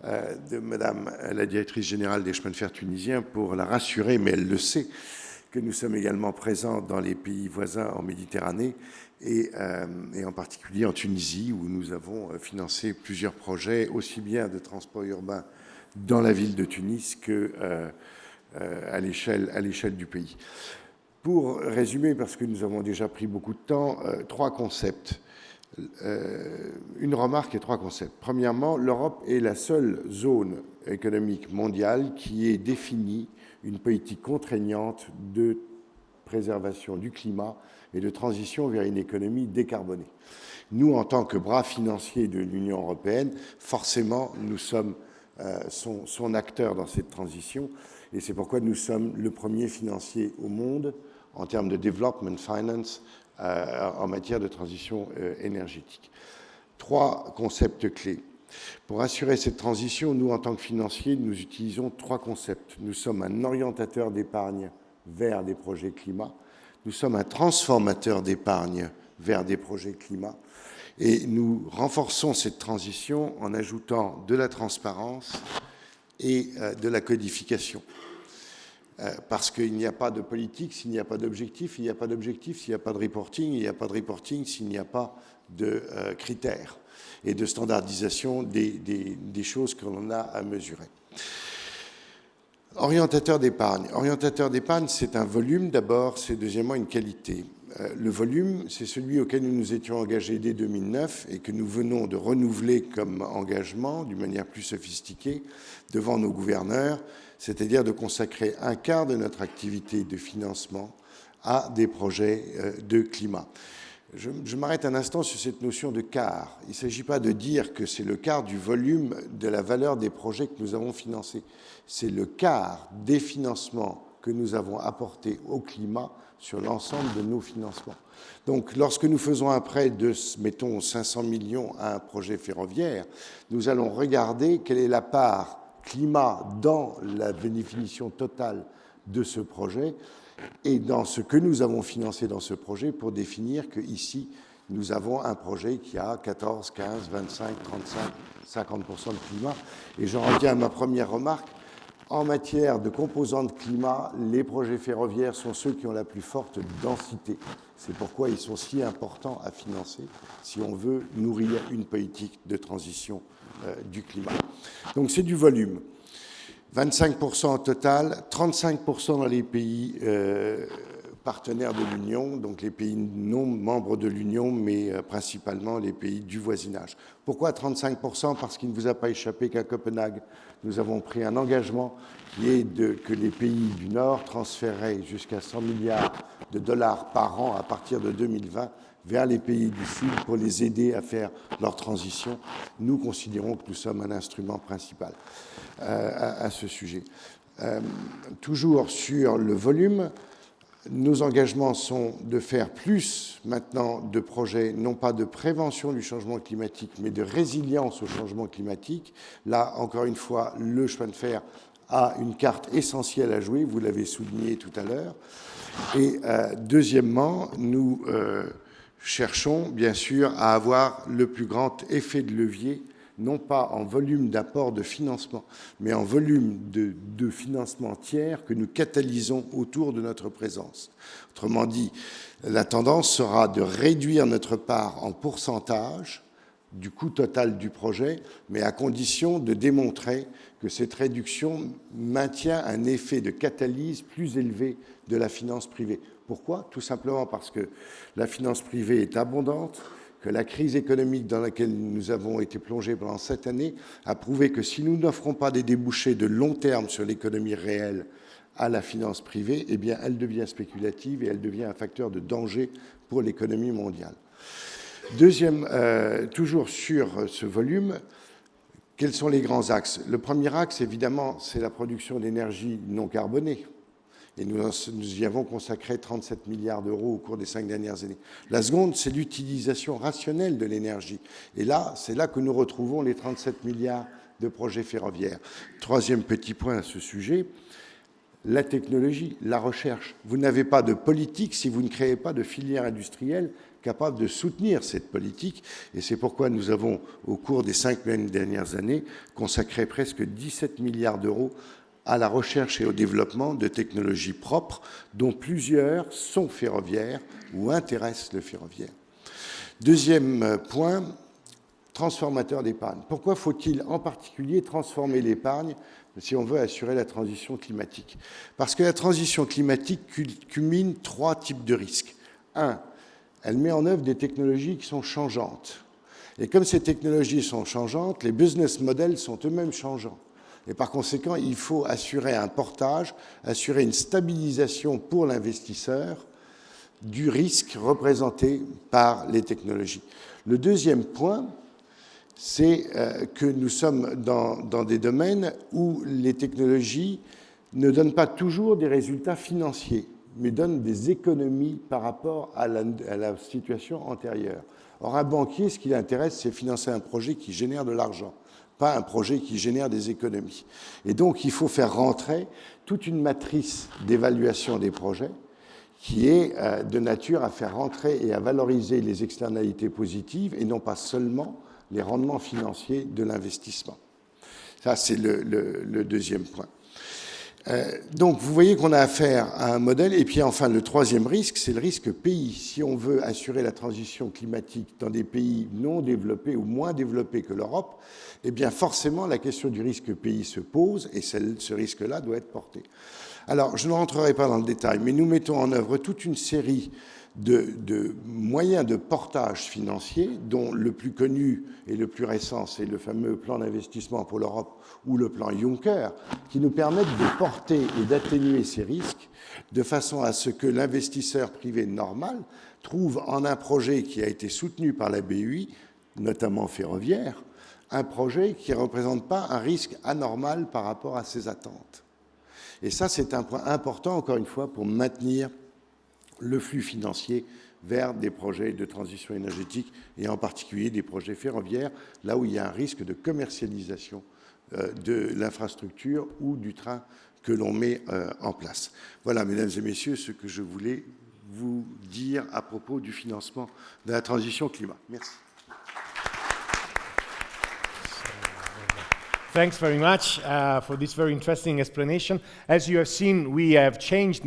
de Madame la directrice générale des chemins de fer tunisiens pour la rassurer, mais elle le sait, que nous sommes également présents dans les pays voisins en Méditerranée et en particulier en Tunisie, où nous avons financé plusieurs projets, aussi bien de transport urbain dans la ville de Tunis qu'à l'échelle du pays. Pour résumer, parce que nous avons déjà pris beaucoup de temps, 3 concepts. Une remarque et 3 concepts. Premièrement, l'Europe est la seule zone économique mondiale qui ait défini une politique contraignante de préservation du climat et de transition vers une économie décarbonée. Nous, en tant que bras financier de l'Union européenne, forcément, nous sommes son acteur dans cette transition, et c'est pourquoi nous sommes le premier financier au monde en termes de development finance en matière de transition énergétique. 3 concepts clés. Pour assurer cette transition, nous, en tant que financiers, nous utilisons 3 concepts. Nous sommes un orientateur d'épargne vers des projets climat, nous sommes un transformateur d'épargne vers des projets climat, et nous renforçons cette transition en ajoutant de la transparence et de la codification. Parce qu'il n'y a pas de politique s'il n'y a pas d'objectif, il n'y a pas d'objectif s'il n'y a pas de reporting, il n'y a pas de reporting s'il n'y a pas de critères et de standardisation des choses que l'on a à mesurer. Orientateur d'épargne. Orientateur d'épargne, c'est un volume d'abord, c'est deuxièmement une qualité. Le volume, c'est celui auquel nous nous étions engagés dès 2009 et que nous venons de renouveler comme engagement d'une manière plus sophistiquée devant nos gouverneurs, c'est-à-dire de consacrer un quart de notre activité de financement à des projets de climat. Je m'arrête un instant sur cette notion de quart. Il ne s'agit pas de dire que c'est le quart du volume de la valeur des projets que nous avons financés. C'est le quart des financements que nous avons apportés au climat sur l'ensemble de nos financements. Donc, lorsque nous faisons un prêt de, mettons, 500 millions à un projet ferroviaire, nous allons regarder quelle est la part climat dans la définition totale de ce projet et dans ce que nous avons financé dans ce projet pour définir qu'ici, nous avons un projet qui a 14, 15, 25, 35, 50% de climat. Et j'en reviens à ma première remarque. En matière de composantes climat, les projets ferroviaires sont ceux qui ont la plus forte densité. C'est pourquoi ils sont si importants à financer si on veut nourrir une politique de transition du climat. Donc c'est du volume. 25% au total, 35% dans les pays partenaires de l'Union, donc les pays non membres de l'Union, mais principalement les pays du voisinage. Pourquoi 35%? Parce qu'il ne vous a pas échappé qu'à Copenhague, nous avons pris un engagement qui est que les pays du Nord transféreraient jusqu'à 100 milliards de dollars par an à partir de 2020 vers les pays du Sud pour les aider à faire leur transition. Nous considérons que nous sommes un instrument principal à ce sujet. Toujours sur le volume, nos engagements sont de faire plus maintenant de projets, non pas de prévention du changement climatique, mais de résilience au changement climatique. Là, encore une fois, le chemin de fer a une carte essentielle à jouer, vous l'avez souligné tout à l'heure. Et deuxièmement, nous cherchons bien sûr à avoir le plus grand effet de levier, non pas en volume d'apport de financement, mais en volume de financement tiers que nous catalysons autour de notre présence. Autrement dit, la tendance sera de réduire notre part en pourcentage du coût total du projet, mais à condition de démontrer que cette réduction maintient un effet de catalyse plus élevé de la finance privée. Pourquoi? Tout simplement parce que la finance privée est abondante, que la crise économique dans laquelle nous avons été plongés pendant 7 années a prouvé que si nous n'offrons pas des débouchés de long terme sur l'économie réelle à la finance privée, eh bien, elle devient spéculative et elle devient un facteur de danger pour l'économie mondiale. Deuxième, toujours sur ce volume, quels sont les grands axes? Le premier axe, évidemment, c'est la production d'énergie non carbonée. Et nous y avons consacré 37 milliards d'euros au cours des 5 dernières années. La seconde, c'est l'utilisation rationnelle de l'énergie. Et là, c'est là que nous retrouvons les 37 milliards de projets ferroviaires. Troisième petit point à ce sujet, la technologie, la recherche. Vous n'avez pas de politique si vous ne créez pas de filière industrielle capable de soutenir cette politique. Et c'est pourquoi nous avons, au cours des 5 dernières années, consacré presque 17 milliards d'euros à la recherche et au développement de technologies propres, dont plusieurs sont ferroviaires ou intéressent le ferroviaire. Deuxième point, transformateur d'épargne. Pourquoi faut-il en particulier transformer l'épargne si on veut assurer la transition climatique? Parce que la transition climatique culmine 3 types de risques. 1, elle met en œuvre des technologies qui sont changeantes. Et comme ces technologies sont changeantes, les business models sont eux-mêmes changeants. Et par conséquent, il faut assurer un portage, assurer une stabilisation pour l'investisseur du risque représenté par les technologies. Le deuxième point, c'est que nous sommes dans des domaines où les technologies ne donnent pas toujours des résultats financiers, mais donnent des économies par rapport à la situation antérieure. Or, un banquier, ce qui l'intéresse, c'est financer un projet qui génère de l'argent, pas un projet qui génère des économies. Et donc, il faut faire rentrer toute une matrice d'évaluation des projets qui est de nature à faire rentrer et à valoriser les externalités positives et non pas seulement les rendements financiers de l'investissement. Ça, c'est le deuxième point. Donc, vous voyez qu'on a affaire à un modèle. Et puis, enfin, le troisième risque, c'est le risque pays. Si on veut assurer la transition climatique dans des pays non développés ou moins développés que l'Europe, eh bien, forcément, la question du risque pays se pose et ce risque-là doit être porté. Alors, je ne rentrerai pas dans le détail, mais nous mettons en œuvre toute une série de moyens de portage financier, dont le plus connu et le plus récent, c'est le fameux plan d'investissement pour l'Europe ou le plan Juncker, qui nous permettent de porter et d'atténuer ces risques de façon à ce que l'investisseur privé normal trouve en un projet qui a été soutenu par la BUI, notamment ferroviaire, un projet qui ne représente pas un risque anormal par rapport à ses attentes. Et ça, c'est un point important, encore une fois, pour maintenir le flux financier vers des projets de transition énergétique et en particulier des projets ferroviaires, là où il y a un risque de commercialisation de l'infrastructure ou du train que l'on met en place. Voilà, mesdames et messieurs, ce que je voulais vous dire à propos du financement de la transition climat. Merci. Thanks very much for this very interesting explanation. As you have seen, we have changed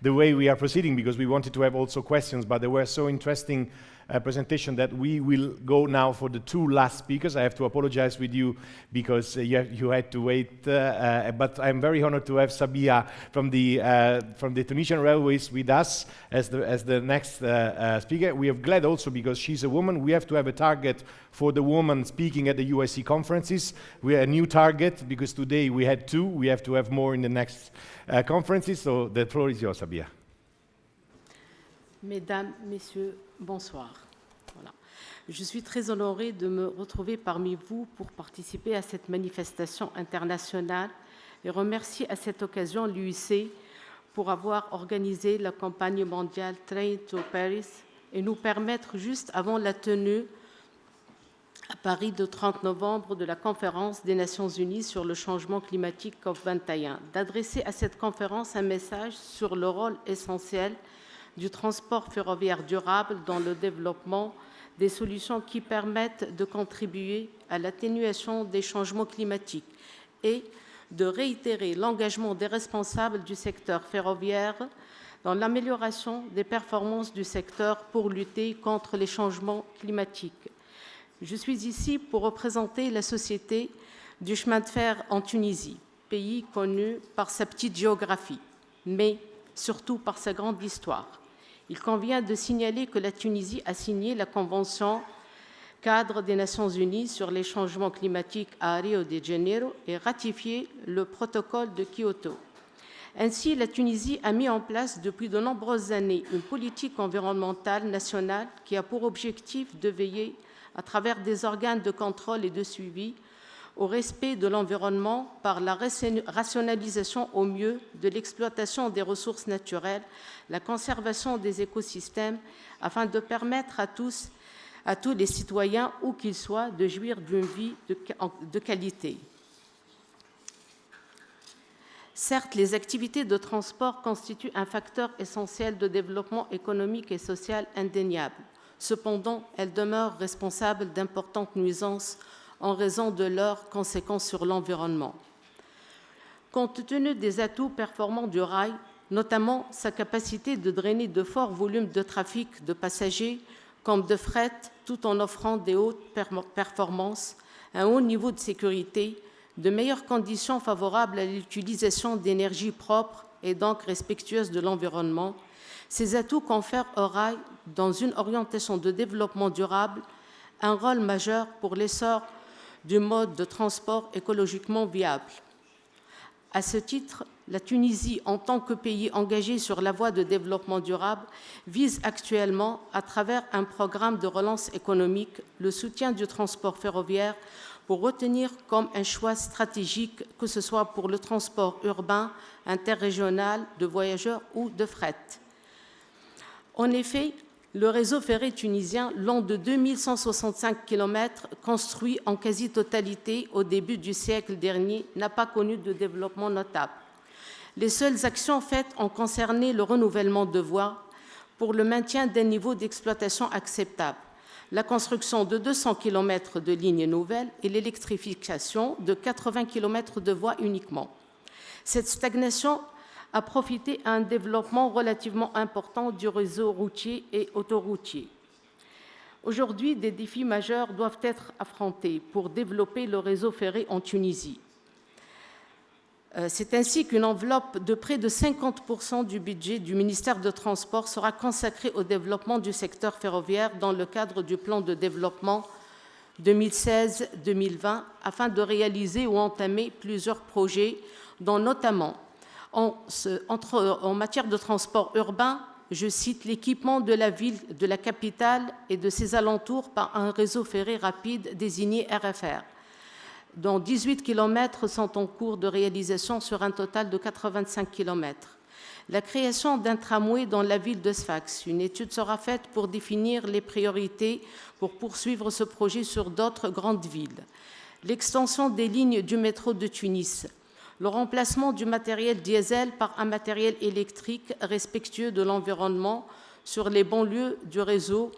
the way we are proceeding because we wanted to have also questions, but they were so interesting presentation that we will go now for the 2 last speakers. I have to apologize with you because you had to wait, but I'm very honored to have Sabia from the Tunisian Railways with us as the next speaker. We are glad also because she's a woman. We have to have a target for the woman speaking at the UIC conferences. We have a new target because today we had 2. We have to have more in the next conferences. So the floor is yours, Sabia. Mesdames, Messieurs, bonsoir. Voilà. Je suis très honorée de me retrouver parmi vous pour participer à cette manifestation internationale et remercier à cette occasion l'UIC pour avoir organisé la campagne mondiale TrainToParis et nous permettre, juste avant la tenue à Paris le 30 novembre de la conférence des Nations Unies sur le changement climatique COP21, d'adresser à cette conférence un message sur le rôle essentiel du transport ferroviaire durable dans le développement des solutions qui permettent de contribuer à l'atténuation des changements climatiques et de réitérer l'engagement des responsables du secteur ferroviaire dans l'amélioration des performances du secteur pour lutter contre les changements climatiques. Je suis ici pour représenter la Société du chemin de fer en Tunisie, pays connu par sa petite géographie, mais surtout par sa grande histoire. Il convient de signaler que la Tunisie a signé la Convention cadre des Nations Unies sur les changements climatiques à Rio de Janeiro et ratifié le protocole de Kyoto. Ainsi, la Tunisie a mis en place depuis de nombreuses années une politique environnementale nationale qui a pour objectif de veiller, à travers des organes de contrôle et de suivi, au respect de l'environnement par la rationalisation au mieux de l'exploitation des ressources naturelles, la conservation des écosystèmes, afin de permettre à tous les citoyens, où qu'ils soient, de jouir d'une vie de qualité. Certes, les activités de transport constituent un facteur essentiel de développement économique et social indéniable. Cependant, elles demeurent responsables d'importantes nuisances en raison de leurs conséquences sur l'environnement. Compte tenu des atouts performants du rail, notamment sa capacité de drainer de forts volumes de trafic de passagers comme de fret, tout en offrant des hautes performances, un haut niveau de sécurité, de meilleures conditions favorables à l'utilisation d'énergie propre et donc respectueuse de l'environnement, ces atouts confèrent au rail, dans une orientation de développement durable, un rôle majeur pour l'essor du mode de transport écologiquement viable. À ce titre, la Tunisie, en tant que pays engagé sur la voie de développement durable, vise actuellement, à travers un programme de relance économique, le soutien du transport ferroviaire pour retenir comme un choix stratégique, que ce soit pour le transport urbain, interrégional, de voyageurs ou de fret. En effet, le réseau ferré tunisien, long de 2165 km, construit en quasi-totalité au début du siècle dernier, n'a pas connu de développement notable. Les seules actions faites ont concerné le renouvellement de voies pour le maintien d'un niveau d'exploitation acceptable, la construction de 200 km de lignes nouvelles et l'électrification de 80 km de voies uniquement. Cette stagnation a profité à un développement relativement important du réseau routier et autoroutier. Aujourd'hui, des défis majeurs doivent être affrontés pour développer le réseau ferré en Tunisie. C'est ainsi qu'une enveloppe de près de 50% du budget du ministère des Transports sera consacrée au développement du secteur ferroviaire dans le cadre du plan de développement 2016-2020 afin de réaliser ou entamer plusieurs projets, dont notamment en matière de transport urbain, je cite l'équipement de la ville, de la capitale et de ses alentours par un réseau ferré rapide désigné RFR, dont 18 km sont en cours de réalisation sur un total de 85 km. La création d'un tramway dans la ville de Sfax. Une étude sera faite pour définir les priorités pour poursuivre ce projet sur d'autres grandes villes. L'extension des lignes du métro de Tunis. Le remplacement du matériel diesel par un matériel électrique respectueux de l'environnement sur les banlieues du réseau,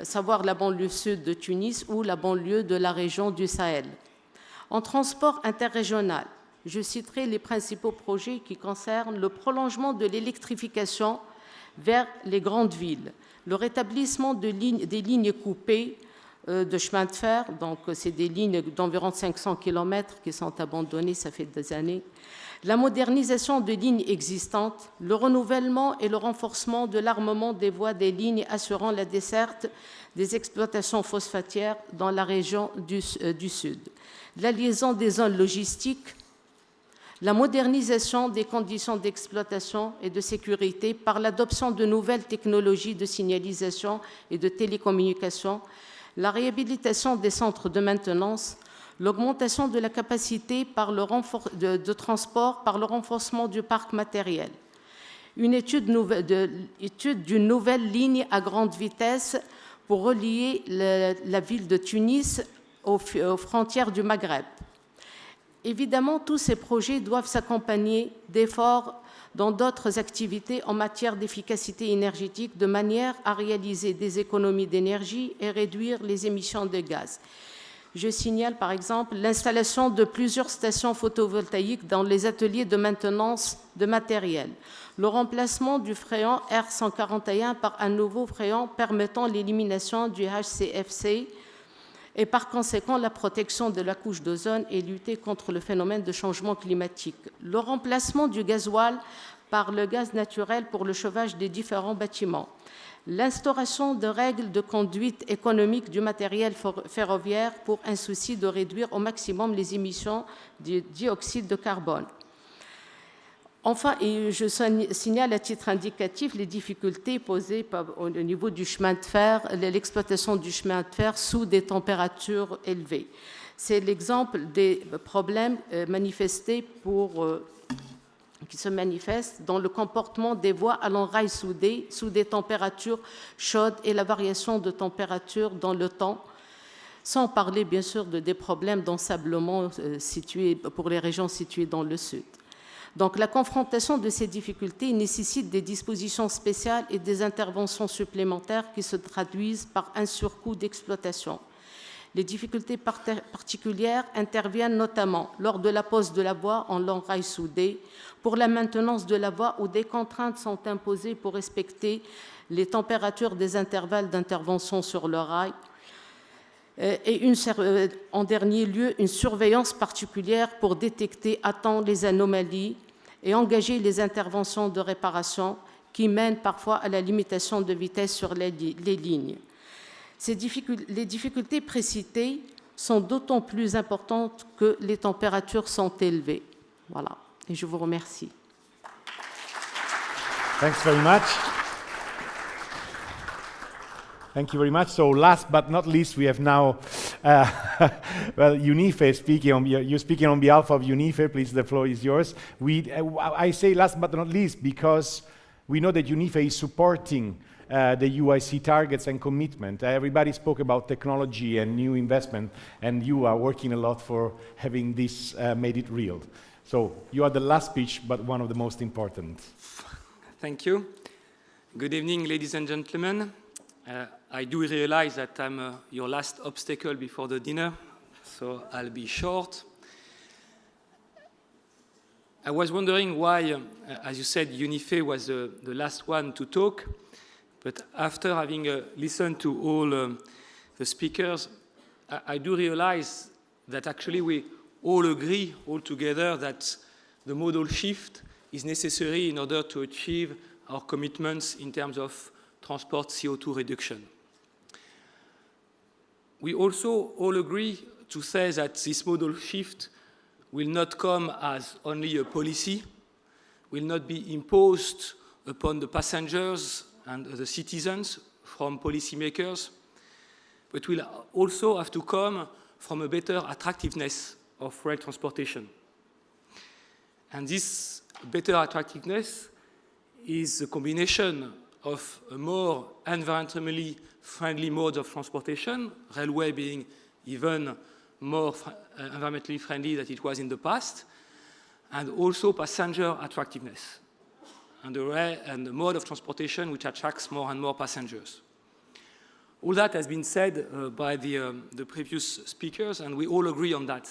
savoir la banlieue sud de Tunis ou la banlieue de la région du Sahel. En transport interrégional, je citerai les principaux projets qui concernent le prolongement de l'électrification vers les grandes villes, le rétablissement des lignes coupées de chemin de fer, donc c'est des lignes d'environ 500 km qui sont abandonnées, ça fait des années, la modernisation de lignes existantes, le renouvellement et le renforcement de l'armement des voies des lignes assurant la desserte des exploitations phosphatières dans la région du Sud, la liaison des zones logistiques, la modernisation des conditions d'exploitation et de sécurité par l'adoption de nouvelles technologies de signalisation et de télécommunication, la réhabilitation des centres de maintenance, l'augmentation de la capacité de transport par le renforcement du parc matériel, une étude d'une nouvelle ligne à grande vitesse pour relier la ville de Tunis aux frontières du Maghreb, Évidemment, tous ces projets doivent s'accompagner d'efforts dans d'autres activités en matière d'efficacité énergétique de manière à réaliser des économies d'énergie et réduire les émissions de gaz. Je signale par exemple l'installation de plusieurs stations photovoltaïques dans les ateliers de maintenance de matériel, le remplacement du fréon R141 par un nouveau fréon permettant l'élimination du HCFC et par conséquent la protection de la couche d'ozone et lutter contre le phénomène de changement climatique, le remplacement du gasoil par le gaz naturel pour le chauffage des différents bâtiments, l'instauration de règles de conduite économique du matériel ferroviaire pour un souci de réduire au maximum les émissions de dioxyde de carbone. Enfin, et je signale à titre indicatif les difficultés posées au niveau du chemin de fer, l'exploitation du chemin de fer sous des températures élevées. C'est l'exemple des problèmes qui se manifestent dans le comportement des voies allant rail soudé sous des températures chaudes et la variation de température dans le temps, sans parler bien sûr des problèmes d'ensablement pour les régions situées dans le sud. Donc la confrontation de ces difficultés nécessite des dispositions spéciales et des interventions supplémentaires qui se traduisent par un surcoût d'exploitation. Les difficultés particulières interviennent notamment lors de la pose de la voie en long rail soudé, pour la maintenance de la voie où des contraintes sont imposées pour respecter les températures des intervalles d'intervention sur le rail, et en dernier lieu, une surveillance particulière pour détecter à temps les anomalies et engager les interventions de réparation qui mènent parfois à la limitation de vitesse sur les lignes. Les difficultés précitées sont d'autant plus importantes que les températures sont élevées. Voilà, et je vous remercie. Thanks very much. Thank you very much. So last but not least, we have now, UNIFE speaking. You're speaking on behalf of UNIFE. Please, the floor is yours. I say last but not least because we know that UNIFE is supporting the UIC targets and commitment. Everybody spoke about technology and new investment, and you are working a lot for having this made it real. So you are the last speech, but one of the most important. Thank you. Good evening, ladies and gentlemen. I do realize that I'm your last obstacle before the dinner, so I'll be short. I was wondering why, as you said, UNIFE was the last one to talk, but after having listened to all the speakers, I do realize that actually we all agree all together that the modal shift is necessary in order to achieve our commitments in terms of transport CO2 reduction. We also all agree to say that this modal shift will not come as only a policy, will not be imposed upon the passengers and the citizens from policymakers, but will also have to come from a better attractiveness of rail transportation. And this better attractiveness is a combination of a more environmentally friendly mode of transportation, railway being even more environmentally friendly than it was in the past, and also passenger attractiveness, and the mode of transportation which attracts more and more passengers. All that has been said by the previous speakers, and we all agree on that.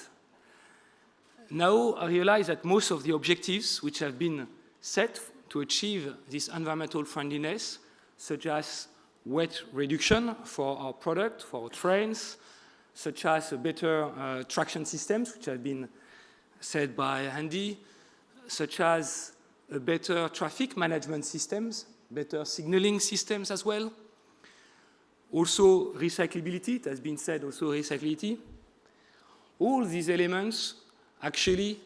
Now I realize that most of the objectives which have been set to achieve this environmental friendliness, such as weight reduction for our product, for our trains, such as better traction systems, which have been said by Andy, such as better traffic management systems, better signaling systems as well. Also recyclability, it has been said also recyclability. All these elements actually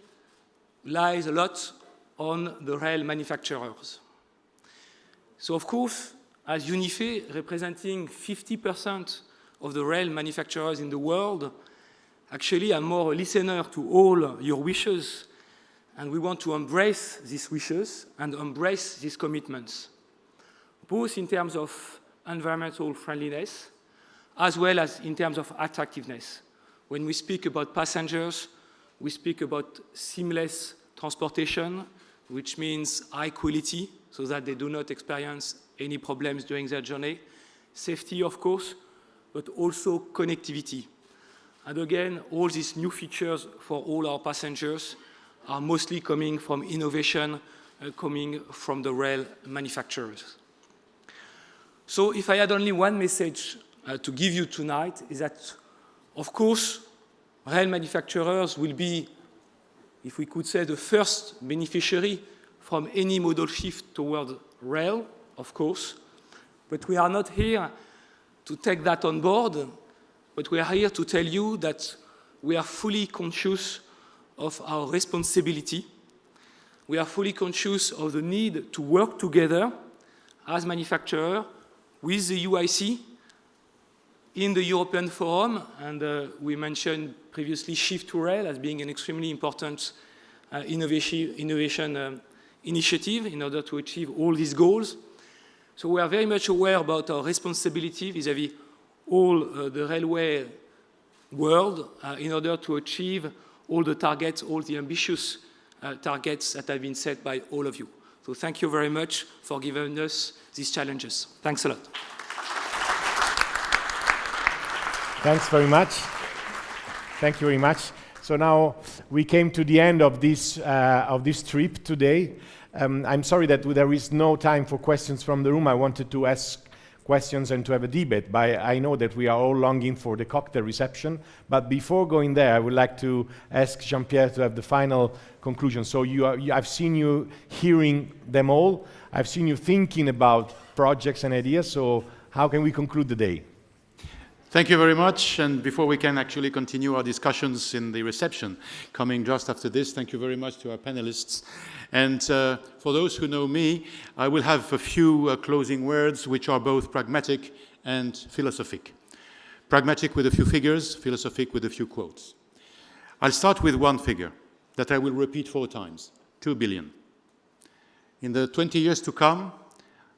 lies a lot on the rail manufacturers. So of course, as UNIFE, representing 50% of the rail manufacturers in the world, actually I'm more a listener to all your wishes, and we want to embrace these wishes and embrace these commitments, both in terms of environmental friendliness, as well as in terms of attractiveness. When we speak about passengers, We speak about seamless transportation, which means high quality, so that they do not experience any problems during their journey. Safety, of course, but also connectivity. And again, all these new features for all our passengers are mostly coming from innovation, coming from the rail manufacturers. So if I had only one message to give you tonight, is that, of course, rail manufacturers will be, if we could say, the first beneficiary from any modal shift toward rail, of course. But we are not here to take that on board, but we are here to tell you that we are fully conscious of our responsibility. We are fully conscious of the need to work together as manufacturers with the UIC in the European Forum, and we mentioned previously Shift to Rail as being an extremely important innovation initiative in order to achieve all these goals. So we are very much aware about our responsibility vis-à-vis all the railway world in order to achieve all the targets, all the ambitious targets that have been set by all of you. So thank you very much for giving us these challenges. Thanks a lot. Thanks very much. Thank you very much. So now we came to the end of this trip today. I'm sorry that there is no time for questions from the room. I wanted to ask questions and to have a debate, but I know that we are all longing for the cocktail reception. But before going there, I would like to ask Jean-Pierre to have the final conclusion. So I've seen you hearing them all. I've seen you thinking about projects and ideas. So how can we conclude the day? Thank you very much. And before we can actually continue our discussions in the reception, coming just after this, thank you very much to our panelists. And for those who know me, I will have a few closing words, which are both pragmatic and philosophic. Pragmatic with a few figures, philosophic with a few quotes. I'll start with one figure that I will repeat 4 times, 2 billion. In the 20 years to come,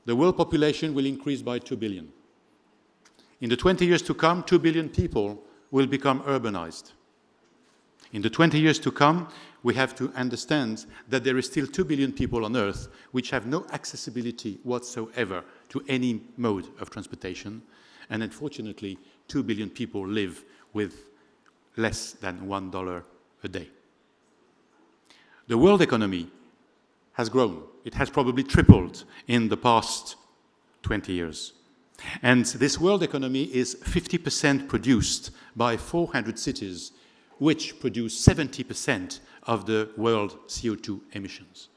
the world population will increase by 2 billion. In the 20 years to come, 2 billion people will become urbanized. In the 20 years to come, we have to understand that there is still 2 billion people on Earth which have no accessibility whatsoever to any mode of transportation. And unfortunately, 2 billion people live with less than $1 a day. The world economy has grown. It has probably tripled in the past 20 years. And this world economy is 50% produced by 400 cities, which produce 70% of the world CO2 emissions.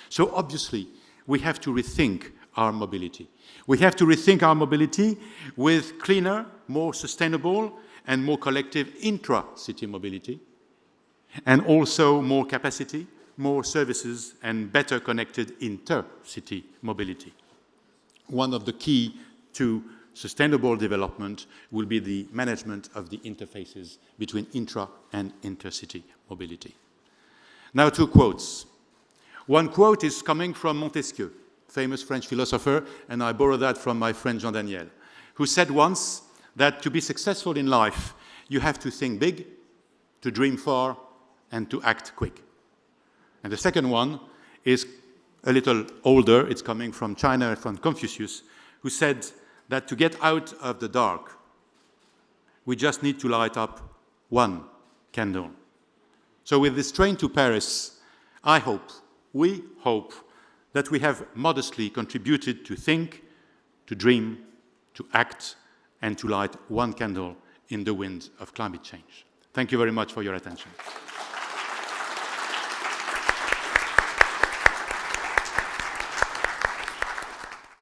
So obviously, we have to rethink our mobility. We have to rethink our mobility with cleaner, more sustainable, and more collective intra-city mobility, and also more capacity, more services, and better connected inter-city mobility. One of the key to sustainable development will be the management of the interfaces between intra and intercity mobility. Now 2 quotes. One quote is coming from Montesquieu, famous French philosopher, and I borrow that from my friend Jean Daniel, who said once that to be successful in life, you have to think big, to dream far, and to act quick. And the second one is a little older. It's coming from China, from Confucius, who said that to get out of the dark, we just need to light up 1 candle. So with this train to Paris, we hope that we have modestly contributed to think, to dream, to act, and to light 1 candle in the wind of climate change. Thank you very much for your attention.